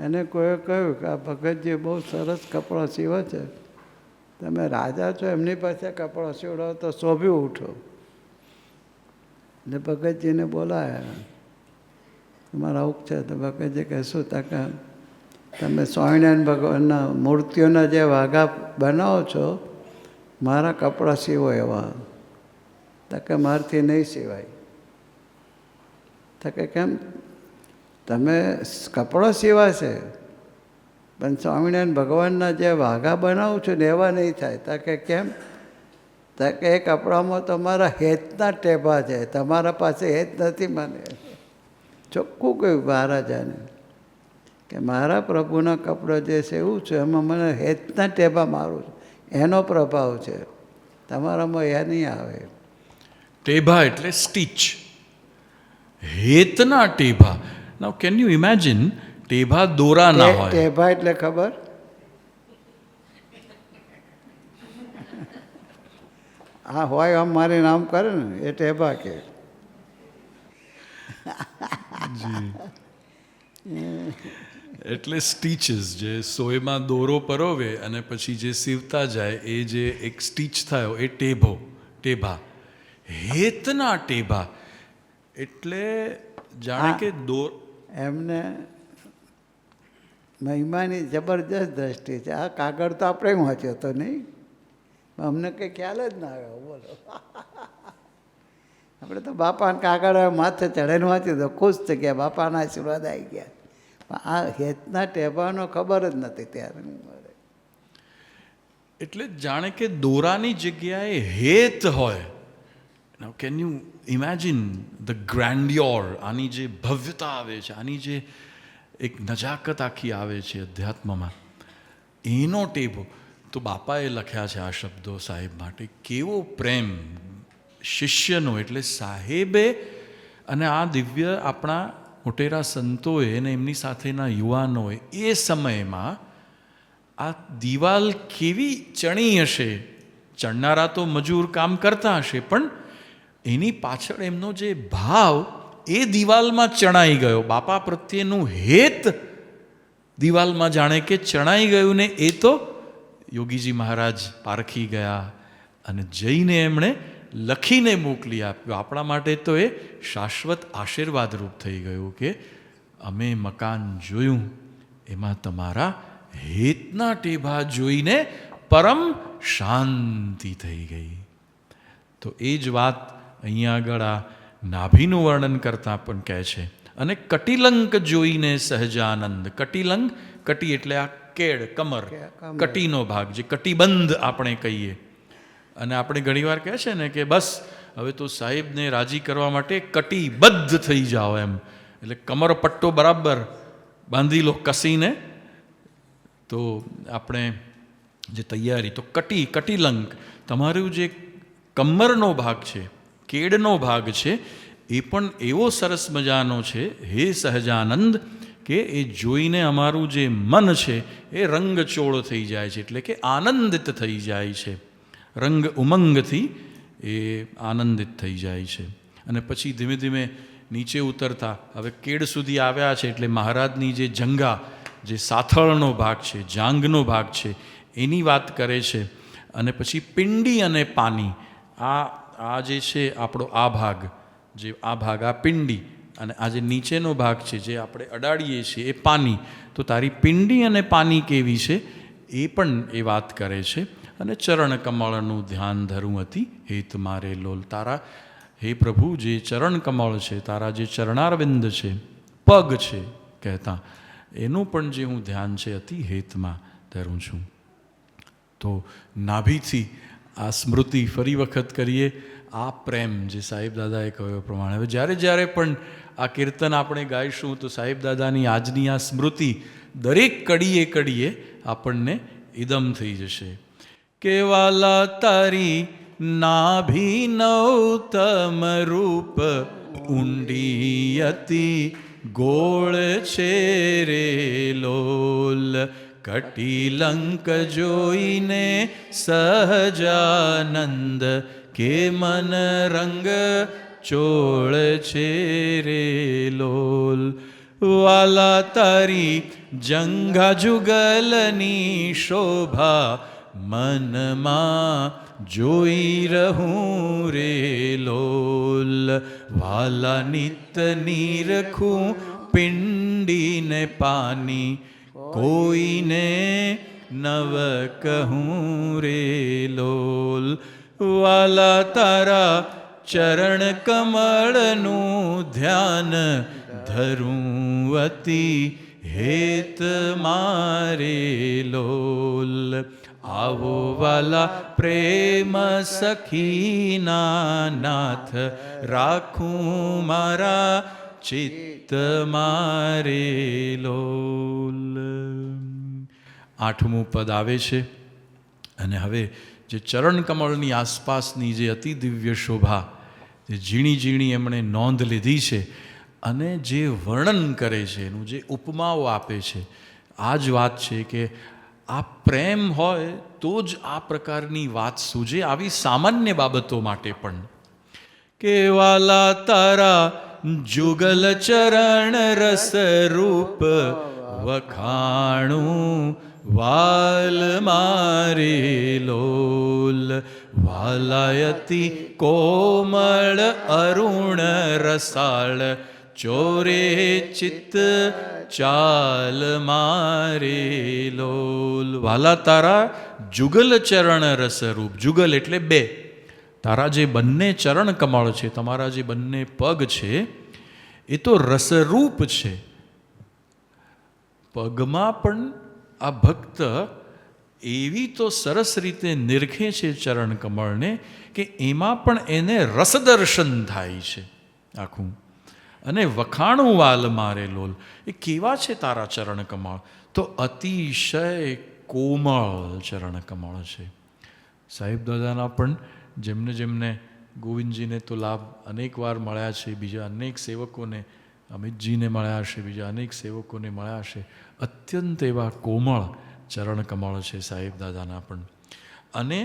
એને કોઈએ કહ્યું કે આ ભગતજી બહુ સરસ કપડાં સીવે છે, તમે રાજા છો, એમની પાસે કપડાં સીવડાવો તો શોભી ઉઠો. એટલે ભગતજીને બોલાયા, તમારા આવું છે. તો ભગતજી કહે શું? તકે તમે સ્વામિનારાયણ ભગવાનના મૂર્તિઓના જે વાઘા બનાવો છો, મારા કપડાં સીવો એવા. તકે મારથી નહીં સિવાય. તકે કેમ? તમે કપડો સીવાશે પણ સ્વામિનારાયણ ભગવાનના જે વાઘા બનાવું છું ને એવા નહીં થાય. તકે કેમ? તકે એ કપડામાં તમારા હેતના ટેભા છે, તમારા પાસે હેત નથી. મને ચોખ્ખું કહ્યું મહારાજાને કે મારા પ્રભુના કપડાં જે છે એવું છે, એમાં મને હેતના ટેભા મારું છું, એનો પ્રભાવ છે, તમારામાં એ નહીં આવે. ટેભા એટલે સ્ટીચ, હેતના ટેભા. નાઉ કેન યુ ઇમેજિન, ટેભા દોરા ના હોય. ટેભા એટલે ખબર? હા હોય આમ મારી નામ કરે ને એ ટેભા કે. એટલે સ્ટીચીસ, જે સોયમાં દોરો પરોવે અને પછી જે સીવતા જાય એ જે એક સ્ટીચ થયો એ ટેભા. હેતના ટેભા એટલે જાણે કે એમને મહિમાની જબરજસ્ત દ્રષ્ટિ છે. આ કાગળ તો આપણે વાંચ્યો હતો નહીં, અમને કંઈ ખ્યાલ જ ના આવ્યો. બોલો, આપણે તો બાપાને કાગળ માથે ચઢાઈને વાંચ્યું તો ખુશ થઈ ગયા, બાપાના આશીર્વાદ આવી ગયા. પણ આ હેતના ટેભાનો ખબર જ નથી ત્યારે. એટલે જાણે કે દોરાની જગ્યાએ હેત હોય. નાઉ કેન યુ ઇમેજિન ધ ગ્રેન્ડ્યોર, આની જે ભવ્યતા આવે છે, આની જે એક નજાકત આખી આવે છે અધ્યાત્મમાં, એનો ટેભો. તો બાપાએ લખ્યા છે આ શબ્દો સાહેબ માટે. કેવો પ્રેમ શિષ્યનો, એટલે સાહેબે અને આ દિવ્ય આપણા મોટેરા સંતોએ અને એમની સાથેના યુવાનોએ એ સમયમાં આ દિવાલ કેવી ચણી હશે. ચણનારા તો મજૂર કામ કરતા હશે, પણ એની પાછળ એમનો જે ભાવ એ દિવાલમાં ચણાઈ ગયો. બાપા પ્રત્યેનું હેત દિવાલમાં જાણે કે ચણાઈ ગયું ને એ તો યોગીજી મહારાજ પારખી ગયા અને જઈને એમણે લખીને મોકલી આપ્યું. આપણા માટે તો એ શાશ્વત આશીર્વાદરૂપ થઈ ગયું કે અમે મકાન જોયું, એમાં તમારા હેતના ટેભા જોઈને પરમ શાંતિ થઈ ગઈ. તો એ જ વાત અહીંયા આગળ આ નાભીનું વર્ણન કરતાં પણ કહે છે. અને કટિલંક જોઈને સહજાનંદ. કટિલંક, કટી એટલે આ કેડ, કમર, કટીનો ભાગ, જે કટિબંધ આપણે કહીએ. અને આપણે ઘણીવાર કહે છે ને કે બસ હવે તો સાહેબને રાજી કરવા માટે કટિબદ્ધ થઈ જાઓ એમ. એટલે કમર પટ્ટો બરાબર બાંધી લો કસીને, તો આપણે જે તૈયારી. તો કટિલંક, તમારું જે કમરનો ભાગ છે, કેડનો ભાગ છે, એ પણ એવો સરસ મજાનો છે હે સહજાનંદ કે એ જોઈને અમારું જે મન છે એ રંગચોળ થઈ જાય છે, એટલે કે આનંદિત થઈ જાય છે. રંગ ઉમંગથી એ આનંદિત થઈ જાય છે. અને પછી ધીમે ધીમે નીચે ઉતરતા હવે કેડ સુધી આવ્યા છે, એટલે મહારાજની જે જંઘા, જે સાથળનો ભાગ છે, જાંગનો ભાગ છે, એની વાત કરે છે. અને પછી પિંડી અને પાની, આ જે છે આપણો આ ભાગ, આ પિંડી, અને આ જે નીચેનો ભાગ છે જે આપણે અડાડીએ છીએ એ પાની. તો તારી પિંડી અને પાની કેવી છે એ પણ એ વાત કરે છે. અને ચરણ કમળનું ધ્યાન ધરું હતી હેત મારે લોલ. તારા હે પ્રભુ જે ચરણ કમળ છે, તારા જે ચરણારવિંદ છે, પગ છે કહેતા, એનું પણ જે હું ધ્યાન છે અતિ હેતમાં ધરું છું. તો નાભીથી આ સ્મૃતિ ફરી વખત કરીએ. આ પ્રેમ જે સાહેબ દાદાએ કહ્યો પ્રમાણે, હવે જ્યારે જ્યારે પણ આ કીર્તન આપણે ગાઈશું તો સાહેબ દાદાની આજની આ સ્મૃતિ દરેક કડીએ કડીએ આપણને ઇદમ થઈ જશે. કેવાલા તારી નાભી નવતમ રૂપ ઊંડી અતિ ગોળ છે રે લોલ. કટિલંક જોઈને સહજાનંદ કે મન રંગ ચોળ છે રે લોલ. વાલા તારી જંઘા જુગલની શોભા મનમાં જોઈ રહું રે લોલ. વાલા નિત નીરખું પિંડીને પાની, કોઈને નવ કહું રે લોલ. વાલા તારા ચરણ કમળનું ધ્યાન ધરું અતિ હેત મારે લોલ. આવો વાલા પ્રેમ સખીના નાથ, રાખું મારા ચિત્ત મારે લોલ. 8મું પદ આવે છે. અને હવે જે ચરણ કમળની આસપાસની જે અતિ દિવ્ય શોભા જે ઝીણી ઝીણી એમણે નોંધ લીધી છે અને જે વર્ણન કરે છે, એનું જે ઉપમાઓ આપે છે, આ જ વાત છે કે આ પ્રેમ હોય તો જ આ પ્રકારની વાત સૂજે, આવી સામાન્ય બાબતો માટે પણ. કે વાલા તારા જુગલ ચરણ રસ રૂપ વખાણું વાલ મારે લોલ, વાલાયતિ કોમળ અરુણ રસાળ, ચોરે ચિત્ત ચાલ મારે લોલ. વાલા તારા જુગલ ચરણ રસરૂપ, જુગલ એટલે બે, તારા જે બંને ચરણ કમળ છે, તમારા જે બંને પગ છે એ તો રસરૂપ છે. પગમાં પણ આ ભક્ત એવી તો સરસ રીતે નિરખે છે ચરણ કમળને કે એમાં પણ એને રસદર્શન થાય છે આખું. અને વખાણું વાલ મારે લોલ, એ કેવા છે તારા ચરણ કમળ? તો અતિશય કોમળ ચરણ કમળ છે. સાહેબ દાદાના પણ જેમને જેમને ગોવિંદજીને તો લાભ અનેક વાર મળ્યા છે, બીજા અનેક સેવકોને, અમિતજીને મળ્યા હશે, બીજા અનેક સેવકોને મળ્યા હશે, અત્યંત એવા કોમળ ચરણ કમળ છે સાહેબ દાદાના પણ. અને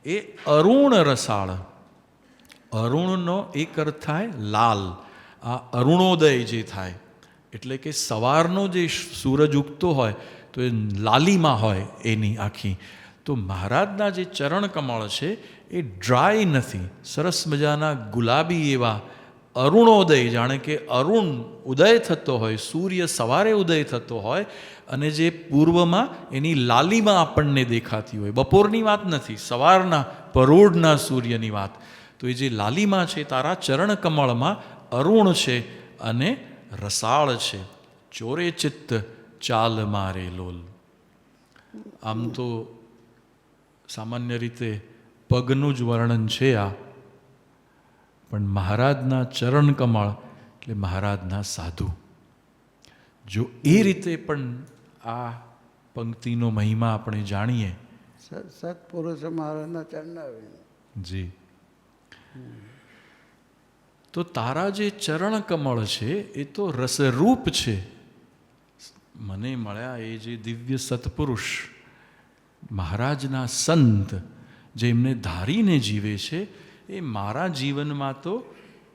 એ અરુણ રસાળ, અરુણનો એક અર્થ થાય લાલ, આ અરુણોદય જે થાય એટલે કે સવારનો જે સૂરજ ઉગતો હોય તો એ લાલીમાં હોય એની આખી. તો મહારાજના જે ચરણ કમળ છે એ ડ્રાય નથી, સરસ મજાના ગુલાબી એવા અરુણોદય, જાણે કે અરુણ ઉદય થતો હોય, સૂર્ય સવારે ઉદય થતો હોય અને જે પૂર્વમાં એની લાલીમાં આપણને દેખાતી હોય. બપોરની વાત નથી, સવારના પરોઢના સૂર્યની વાત. તો એ જે લાલીમાં છે તારા ચરણ કમળમાં અરુણ છે અને રસાળ છે. ચોરે ચિત્ત ચાલ મારે લોલ. આમ તો સામાન્ય રીતે પગનું જ વર્ણન છે આ, પણ મહારાજના ચરણ કમળ એટલે મહારાજના સાધુ. જો એ રીતે પણ આ પંક્તિનો મહિમા આપણે જાણીએ, સત્પુરુષ મહારાજના ચરણાવી જી, તો તારા જે ચરણ કમળ છે એ તો રસરૂપ છે. મને મળ્યા એ જે દિવ્ય સત્પુરુષ મહારાજના સંત જે એમને ધારીને જીવે છે, એ મારા જીવનમાં તો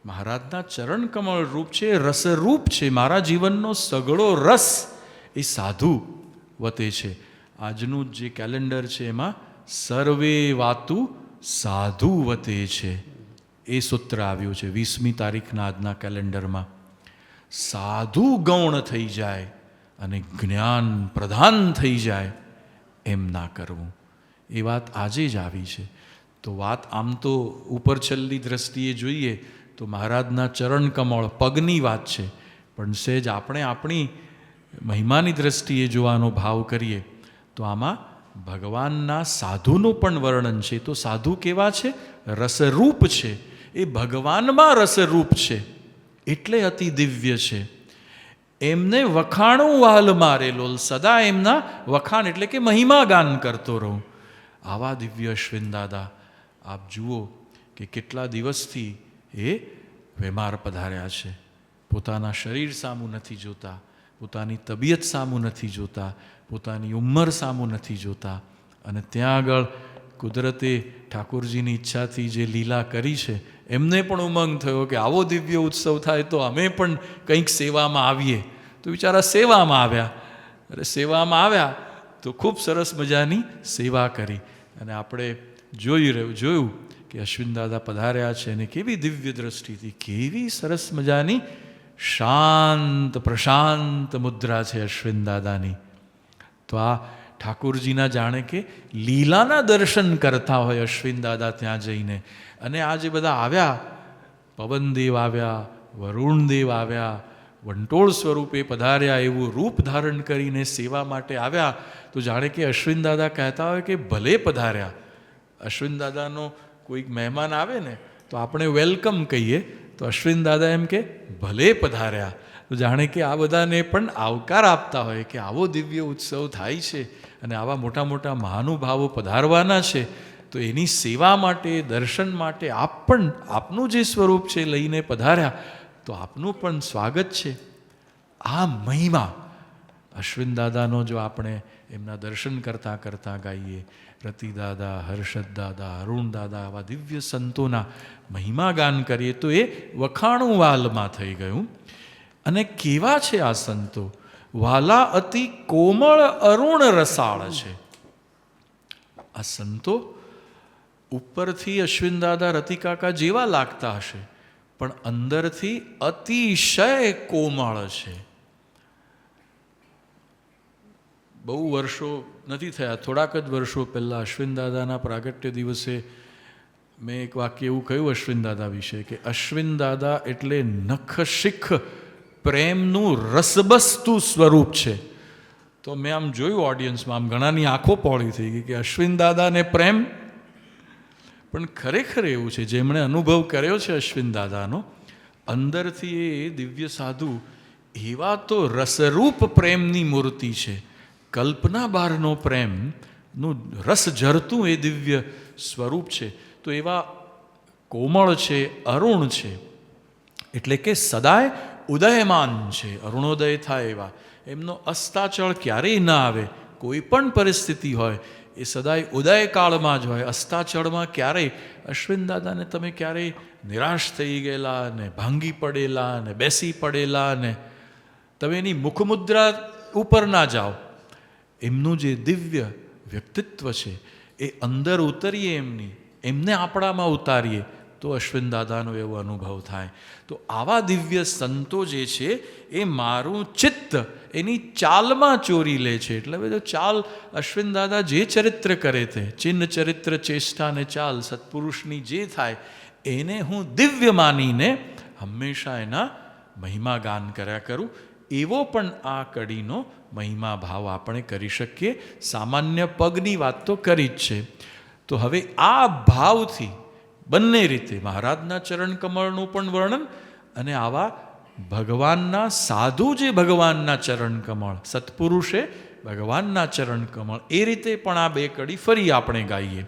મહારાજના ચરણ કમળ રૂપ છે, રસરૂપ છે. મારા જીવનનો સઘળો રસ એ સાધુ વતે છે. આજનું જે કેલેન્ડર છે એમાં સર્વે વાતુ સાધુ વતે છે એ સૂત્ર આવ્યું છે 20મી તારીખના આજના કેલેન્ડરમાં. સાધુ ગૌણ થઈ જાય અને જ્ઞાન પ્રધાન થઈ જાય એમ ના કરવું, એ વાત આજે જ આવી છે. તો વાત આમ તો ઉપર છલ્લી દ્રષ્ટિએ જોઈએ તો મહારાજના ચરણ કમળ પગની વાત છે, પણ સહેજ આપણે આપણી મહિમાની દ્રષ્ટિએ જોવાનો ભાવ કરીએ તો આમાં ભગવાનના સાધુનું પણ વર્ણન છે. તો સાધુ કેવા છે? રસરૂપ છે. એ ભગવાનમાં રસરૂપ છે એટલે અતિ દિવ્ય છે. એમને વખાણું વાલ મારે લોલ, સદા એમના વખાણ એટલે કે મહિમા ગાન કરતો રહું. આવા દિવ્ય અશ્વિન દાદા આપ જુઓ કે કેટલા દિવસથી એ વેમાર પધાર્યા છે. પોતાના શરીર સામું નથી જોતા, પોતાની તબિયત સામું નથી જોતા, પોતાની ઉંમર સામું નથી જોતા, અને ત્યાં આગળ કુદરતે ઠાકોરજીની ઈચ્છાથી જે લીલા કરી છે એમને પણ ઉમંગ થયો કે આવો દિવ્ય ઉત્સવ થાય તો અમે પણ કંઈક સેવામાં આવીએ. તો બિચારા સેવામાં આવ્યા. અરે સેવામાં આવ્યા તો ખૂબ સરસ મજાની સેવા કરી. અને આપણે જોયું કે અશ્વિન દાદા પધાર્યા છે અને કેવી દિવ્ય દ્રષ્ટિથી, કેવી સરસ મજાની શાંત પ્રશાંત મુદ્રા છે અશ્વિન દાદાની. તો આ ઠાકોરજીના જાણે કે લીલાના દર્શન કરતા હોય અશ્વિન દાદા ત્યાં જઈને. અને આ જે બધા આવ્યા, પવનદેવ આવ્યા, વરુણદેવ આવ્યા, વંટોળ સ્વરૂપે પધાર્યા, એવું રૂપ ધારણ કરીને સેવા માટે આવ્યા. તો જાણે કે અશ્વિન દાદા કહેતા હોય કે ભલે પધાર્યા. અશ્વિન દાદાનો કોઈક મહેમાન આવે ને તો આપણે વેલકમ કહીએ, તો અશ્વિન દાદા એમ કે ભલે પધાર્યા. તો જાણે કે આ બધાને પણ આવકાર આપતા હોય કે આવો દિવ્ય ઉત્સવ થાય છે અને આવા મોટા મોટા મહાનુભાવો પધારવાના છે, તો એની સેવા માટે, દર્શન માટે આપ પણ આપનું જે સ્વરૂપ છે લઈને પધાર્યા, તો આપનું પણ સ્વાગત છે. આ મહિમા અશ્વિન દાદાનો જો આપણે એમના દર્શન કરતાં કરતાં ગાઈએ, રતિદાદા, હર્ષદ દાદા, અરુણ દાદા, આવા દિવ્ય સંતોના મહિમા ગાન કરીએ તો એ વખાણું વાલમાં થઈ ગયું. અને કેવા છે આ સંતો? વાલા અતિ કોમળ અરુણ રસાળ છે. આ સંતો ઉપરથી અશ્વિન દાદા, રતિકાકા જેવા લાગતા હશે, પણ અંદરથી અતિશય કોમળ છે. બહુ વર્ષો નથી થયા, થોડાક જ વર્ષો પહેલાં અશ્વિન દાદાના પ્રાગટ્ય દિવસે મેં એક વાક્ય એવું કહ્યું અશ્વિન દાદા વિશે કે અશ્વિન દાદા એટલે નખશિખ પ્રેમનું રસબસતું સ્વરૂપ છે. તો મેં આમ જોયું ઓડિયન્સમાં, આમ ઘણાની આંખો પહોળી થઈ ગઈ કે અશ્વિન દાદાને પ્રેમ. પણ ખરેખર એવું છે, જેમણે અનુભવ કર્યો છે અશ્વિન દાદાનો, અંદરથી એ દિવ્ય સાધુ એવા તો રસરૂપ પ્રેમની મૂર્તિ છે. કલ્પના બહારનો પ્રેમનું રસ ઝરતું એ દિવ્ય સ્વરૂપ છે. તો એવા કોમળ છે, અરુણ છે, એટલે કે સદાય ઉદયમાન છે, અરુણોદય થાય એવા. એમનો અસ્તાચળ ક્યારેય ના આવે, કોઈ પણ પરિસ્થિતિ હોય એ સદાય ઉદયકાળમાં જ હોય. અસ્તાચળમાં ક્યારેય અશ્વિન દાદાને તમે ક્યારેય નિરાશ થઈ ગયેલા ને ભાંગી પડેલા ને બેસી પડેલા ને તમે એની મુખમુદ્રા ઉપર ના જાઓ. એમનું જે દિવ્ય વ્યક્તિત્વ છે એ અંદર ઉતરીએ, એમને આપણામાં ઉતારીએ તો અશ્વિન દાદાનો એવો અનુભવ થાય. તો આવા દિવ્ય સંતો જે છે એ મારું ચિત્ત એની ચાલમાં ચોરી લે છે. એટલે બધો ચાલ અશ્વિન દાદા જે ચરિત્ર કરે તે ચિહ્ન ચરિત્ર ચેષ્ટા ને ચાલ સત્પુરુષની જે થાય એને હું દિવ્ય માનીને હંમેશા એના મહિમા ગાન કર્યા કરું. એવો પણ આ કડીનો મહિમા ભાવ આપણે કરી શકીએ. સામાન્ય પગની વાત તો કરી જ છે. તો હવે આ ભાવથી બંને રીતે મહારાજના ચરણ કમળનું પણ વર્ણન અને આવા ભગવાનના સાધુ જે ભગવાનના ચરણ કમળ, સત્પુરુષે ભગવાનના ચરણ કમળ, એ રીતે પણ આ બે કડી ફરી આપણે ગાઈએ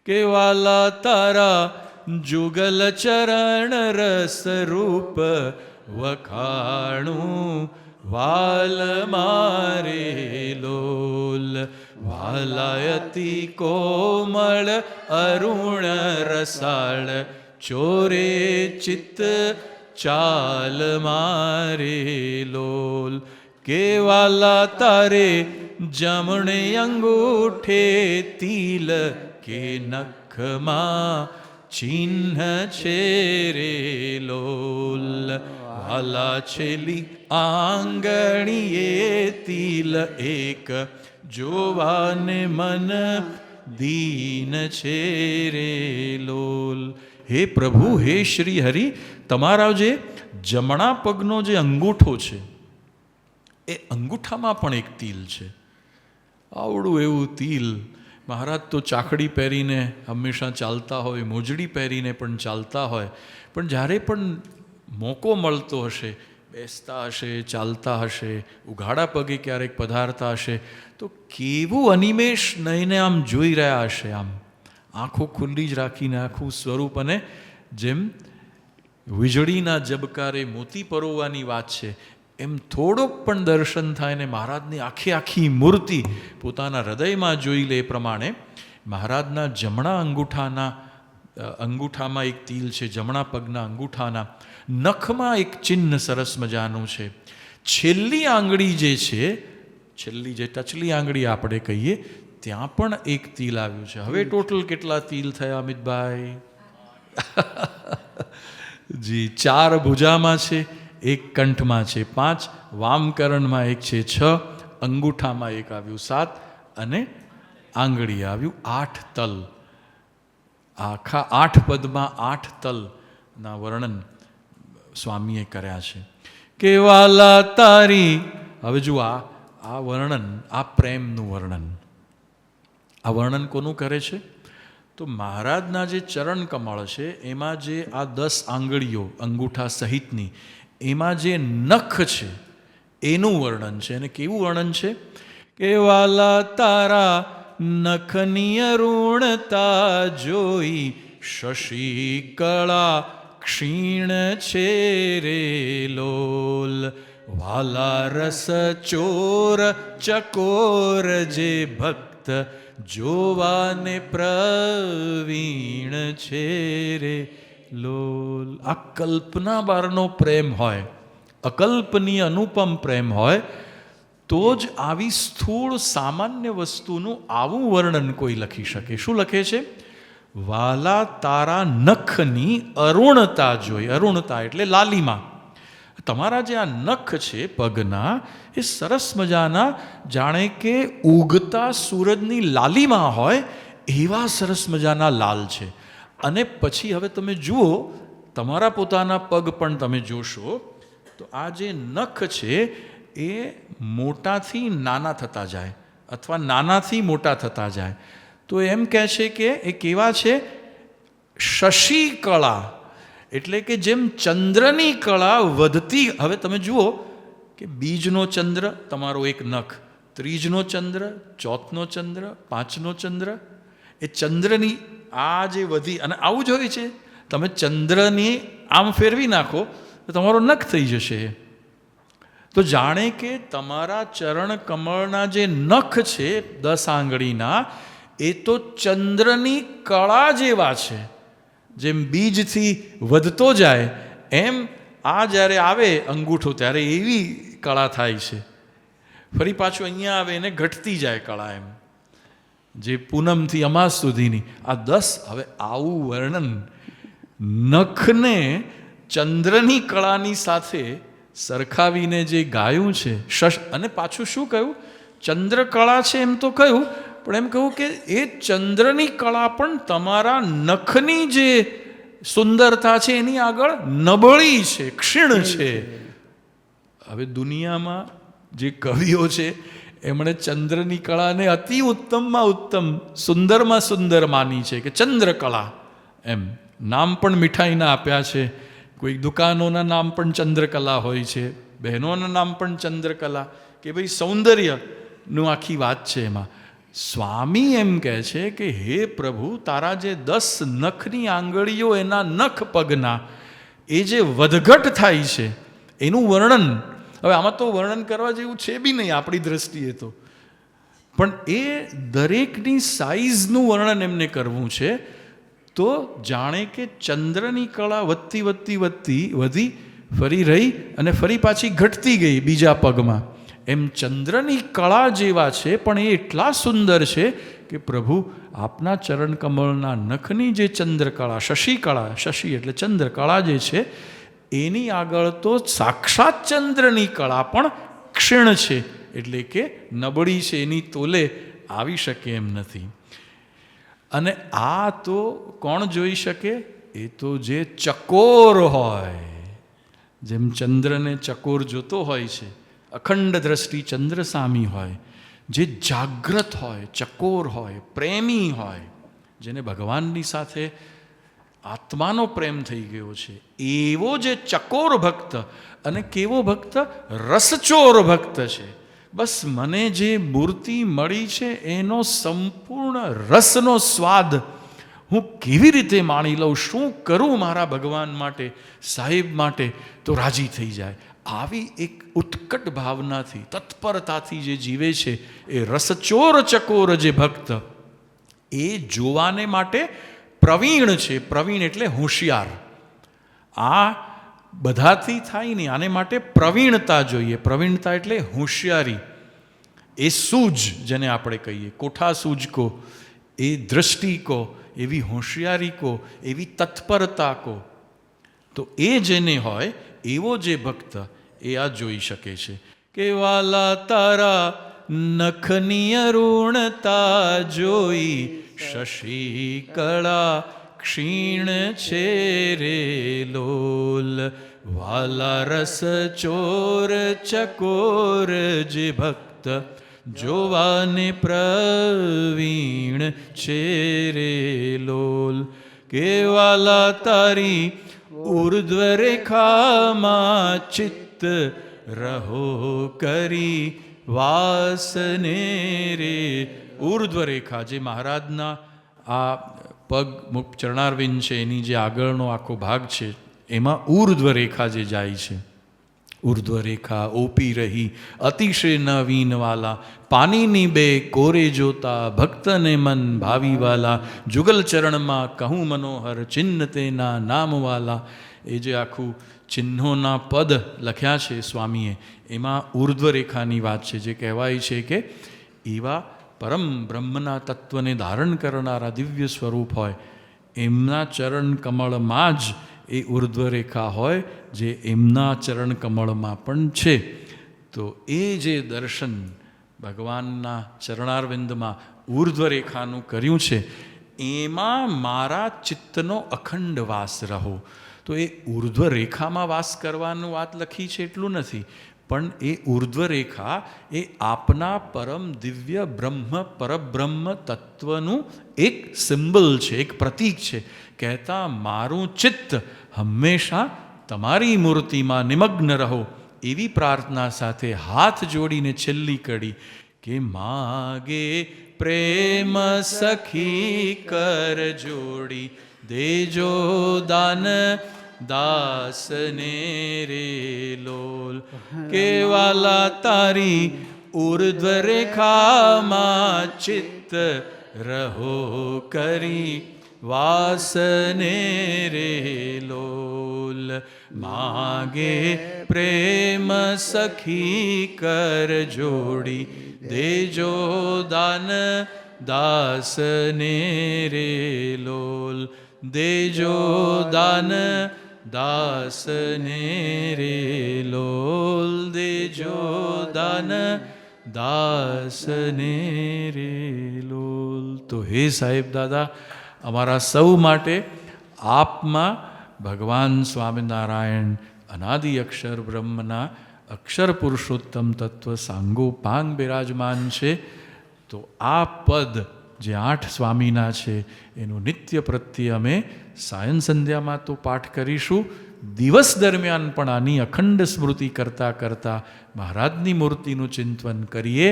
કે વાલા તારા જુગલ ચરણ રસ રૂપ વખાણું વાલ મારે લોલ વાલાયતિ કોમળ અરુણ રસાળ ચોરે ચિત્ત ચાલ મારે લોલ. કે વાલા તારે જમણે અંગૂઠે તિલ કે નખમાં ચિહ્ન છે રે લોલ. વાલા છેલી આંગણીએ તિલ એક જોવાને મન દીન છે રે લોલ. હે પ્રભુ, હે શ્રી હરિ, તમારા જે જમણા પગનો જે અંગૂઠો છે એ અંગૂઠામાં પણ એક તિલ છે. આવડું એવું તિલ. મહારાજ તો ચાકડી પહેરીને હંમેશા ચાલતા હોય, મોજડી પહેરીને પણ ચાલતા હોય, પણ જ્યારે પણ મોકો મળતો હશે, બેસતા હશે, ચાલતા હશે, ઉઘાડા પગે ક્યારેક પધારતા હશે, તો કેવું અનિમેષ નયને આમ જોઈ રહ્યા હશે, આમ આંખો ખુલ્લી જ રાખીને આખું સ્વરૂપ. અને જેમ વીજળીના જબકારે મોતી પરોવાની વાત છે એમ થોડોક પણ દર્શન થાય ને મહારાજની આખી આખી મૂર્તિ પોતાના હૃદયમાં જોઈ લે. એ પ્રમાણે મહારાજના જમણા અંગૂઠામાં એક તિલ છે, જમણા પગના અંગૂઠાના નખમાં એક ચિહ્ન સરસ મજાનું છે. છેલ્લી આંગળી જે છે, છેલ્લી જે ટચલી આંગળી આપણે કહીએ, ત્યાં પણ એક તિલ આવ્યું છે. હવે ટોટલ કેટલા તિલ થયા અમિતભાઈ? જી, 4 ભુજામાં છે, 1 કંઠમાં છે, 5 વામકરણમાં 1 છે, 6 અંગૂઠામાં 1 આવ્યું, 7 અને આંગળી આવ્યું, 8 તલ. આખા 8 પદમાં 8 તલના વર્ણન સ્વામીએ કર્યા છે. કે વાલા તારી, હવે જુઓ આ વર્ણન, આ પ્રેમનું વર્ણન. આ વર્ણન કોનું કરે છે? તો મહારાજના જે ચરણ કમળ છે એમાં જે આ 10 આંગળીઓ અંગૂઠા સહિતની, એમાં જે નખ છે એનું વર્ણન છે. અને કેવું વર્ણન છે? કે વાલા તારા નખની અરુણતા જોઈ, શશી કળા ક્ષીણ છે રે લોલ. વાલા રસ ચોર ચકોર જે ભક્ત, જોવાને પ્રવીણ છે રે લોલ. આ કલ્પના બહારનો પ્રેમ હોય, અકલ્પનીય અનુપમ પ્રેમ હોય, તો જ આવી સ્થૂળ સામાન્ય વસ્તુનું આવું વર્ણન કોઈ લખી શકે. શું લખે છે? વાલા તારા નખની અરુણતા જોઈ. અરુણતા એટલે લાલીમા. તમારા જે આ નખ છે પગના, એ સરસ મજાના જાણે કે ઉગતા સૂરજની લાલીમાં હોય એવા સરસ મજાના લાલ છે. અને પછી હવે તમે જુઓ, તમારા પોતાના પગ પણ તમે જોશો તો આ જે નખ છે એ મોટાથી નાના થતા જાય અથવા નાનાથી મોટા થતા જાય. તો એમ કહે છે કે એ કેવા છે? શશી કળા, એટલે કે જેમ ચંદ્રની કળા વધતી. હવે તમે જુઓ કે બીજનો ચંદ્ર તમારો એક નખ, ત્રીજનો ચંદ્ર, ચોથનો ચંદ્ર, પાંચનો ચંદ્ર, એ ચંદ્રની આ જે વધી અને આવું જ હોય છે. તમે ચંદ્રની આમ ફેરવી નાખો તો તમારો નખ થઈ જશે. તો જાણે કે તમારા ચરણ કમળના જે નખ છે 10 આંગળીના, એ તો ચંદ્રની કળા જેવા છે. જેમ બીજથી વધતો જાય એમ આ જ્યારે આવે અંગૂઠો ત્યારે એવી કળા થાય છે. ફરી પાછું અહીંયા આવે એને ઘટતી જાય કળા. એમ જે પૂનમથી અમાસ સુધીની આ 10. હવે આવું વર્ણન નખને ચંદ્રની કળાની સાથે સરખાવીને જે ગાયું છે. અને પાછું શું કહ્યું? ચંદ્રકળા છે એમ તો કહ્યું, પણ એમ કહ્યું કે એ ચંદ્રની કળા પણ તમારા નખની જે સુંદરતા છે એની આગળ નબળી છે, ક્ષીણ છે. હવે દુનિયામાં જે કવિઓ છે એમણે ચંદ્રની કળાને અતિ ઉત્તમમાં ઉત્તમ, સુંદરમાં સુંદર માની છે કે ચંદ્રકળા. એમ નામ પણ મીઠાઈના આપ્યા છે. કોઈ દુકાનોના નામ પણ ચંદ્રકલા હોય છે, બહેનોના નામ પણ ચંદ્રકલા, કે ભાઈ સૌંદર્યનું આખી વાત છે એમાં. સ્વામી એમ કહે છે કે હે પ્રભુ, તારા જે 10 નખની આંગળીઓ, એના નખ પગના એ જે વધઘટ થાય છે એનું વર્ણન. હવે આમાં તો વર્ણન કરવા જેવું છે બી નહીં આપણી દ્રષ્ટિએ તો, પણ એ દરેકની સાઈઝનું વર્ણન એમને કરવું છે. તો જાણે કે ચંદ્રની કળા વધી ફરી રહી અને ફરી પાછી ઘટતી ગઈ બીજા પગમાં. એમ ચંદ્રની કળા જેવા છે, પણ એ એટલા સુંદર છે કે પ્રભુ આપના ચરણ કમળના નખની જે ચંદ્રકળા, શશી કળા, શશી એટલે ચંદ્રકળા જે છે એની આગળ તો સાક્ષાત ચંદ્રની કળા પણ ક્ષીણ છે, એટલે કે નબળી છે, એની તોલે આવી શકે એમ નથી. અને આ તો કોણ જોઈ શકે? એ તો જે ચકોર હોય, જેમ ચંદ્રને ચકોર જોતો હોય છે, અખંડ દ્રષ્ટિ ચંદ્ર સામી હોય, જે જાગ્રત હોય, ચકોર હોય, પ્રેમી હોય, જેને ભગવાનની સાથે આત્માનો પ્રેમ થઈ ગયો છે, એવો જે ચકોર ભક્ત. અને કેવો ભક્ત? રસચોર ભક્ત છે. બસ મને જે મૂર્તિ મળી છે એનો સંપૂર્ણ રસનો સ્વાદ હું કેવી રીતે માણી લઉં, શું કરું મારા ભગવાન માટે, સાહેબ માટે, તો રાજી થઈ જાય. આવી એક ઉત્કટ ભાવનાથી, તત્પરતાથી જે જીવે છે એ રસચોર ચકોર જે ભક્ત, એ જોવાને માટે પ્રવીણ છે. પ્રવીણ એટલે હોશિયાર. આ બધાથી થાય નહીં, આને માટે પ્રવીણતા જોઈએ. પ્રવીણતા એટલે હોશિયારી, એ સૂઝ જેને આપણે કહીએ, કોઠા સૂઝ કો, એ દ્રષ્ટિ કો, એવી હોશિયારી કો, એવી તત્પરતા કો. તો એ જેને હોય એવો જે ભક્ત એ આ જોઈ શકે છે કે વાલા તારા નખની અરુણતા જોઈ, શશી કળા ક્ષીણ છે રે લોલ. વાલા રસ ચોર ચકોર જે ભક્ત, જોવાને પ્રવીણ છે રે લોલ. કે વાલા તારી ઉર્ધ્વ રેખામાં ચિત્ત રહો કરી, વાસને રે ઉર્ધ્વ રેખા જે મહારાજના આ પગ ચરણારવિંદ છે એની જે આગળનો આખો ભાગ છે એમાં ઉર્ધ્વ રેખા જે જાય છે, ઉર્ધ્વ રેખા ઓપી રહી અતિશય નવીનવાલા, પાણીની બે કોરે જોતા ભક્તને મન ભાવીવાલા, જુગલ ચરણમાં કહું મનોહર ચિહ્ન તેના નામવાલા. એ જે આખું ચિહ્નોના પદ લખ્યા છે સ્વામીએ એમાં ઉર્ધ્વ રેખાની વાત છે, જે કહેવાય છે કે એવા પરમ બ્રહ્મના તત્વને ધારણ કરનારા દિવ્ય સ્વરૂપ હોય એમના ચરણ કમળમાં જ એ ઉર્ધ્વ રેખા હોય, જે એમના ચરણ કમળમાં પણ છે. તો એ જે દર્શન ભગવાનના ચરણારવિંદમાં ઉર્ધ્વ રેખાનું કર્યું છે એમાં મારા ચિત્તનો અખંડ વાસ રહો. તો એ ઉર્ધ્વ રેખામાં વાસ કરવાનું વાત લખી છે એટલું નથી, પણ એ ઉર્ધ્વ રેખા એ આપના પરમ દિવ્ય બ્રહ્મ પરબ્રહ્મ તત્વનું એક સિમ્બલ છે, એક પ્રતીક છે. કહેતા મારું ચિત્ત હંમેશા તમારી મૂર્તિમાં નિમગ્ન રહો એવી પ્રાર્થના સાથે હાથ જોડીને છેલ્લી કડી કે માગે પ્રેમ સખી કર જોડી દેજો દાન દાસને રે લોલ. કેવાલા તારી ઉર્ધ્વ રેખામાં ચિત્ત રહો કરી વાસને રે લોલ. માગે પ્રેમ સખી કર જોડી દેજો દાન દાસને રે લોલ. દેજો દાન દાસને રે લોલ. દેજો દાન દાસને રે લોલ. તો હે સાહેબ દાદા, અમારા સૌ માટે આપમાં ભગવાન સ્વામિનારાયણ અનાદિ અક્ષર બ્રહ્મના અક્ષર પુરુષોત્તમ તત્વ સાંગોપાંગ બિરાજમાન છે. તો આ પદ જે 8 સ્વામીના છે એનું નિત્ય પ્રત્યે અમે સાયન સંધ્યામાં તો પાઠ કરીશું, દિવસ દરમિયાન પણ આની અખંડ સ્મૃતિ કરતાં કરતાં મહારાજની મૂર્તિનું ચિંતન કરીએ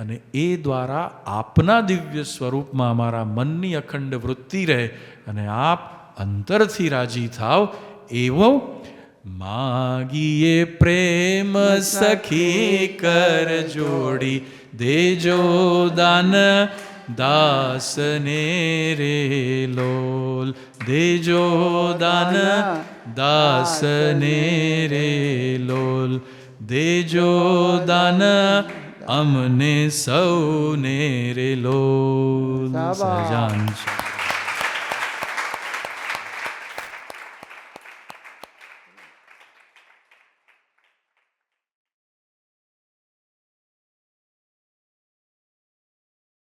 અને એ દ્વારા આપના દિવ્ય સ્વરૂપમાં અમારા મનની અખંડ વૃત્તિ રહે અને આપ અંતરથી રાજી થાવ એવો માગીએ પ્રેમ સખી કર જોડી દેજો દાન દાસને રે લોલ. દેજો દાન દાસને રે લોલ. દેજો દાન અમને સૌને રે લોલ. સહજાંશ.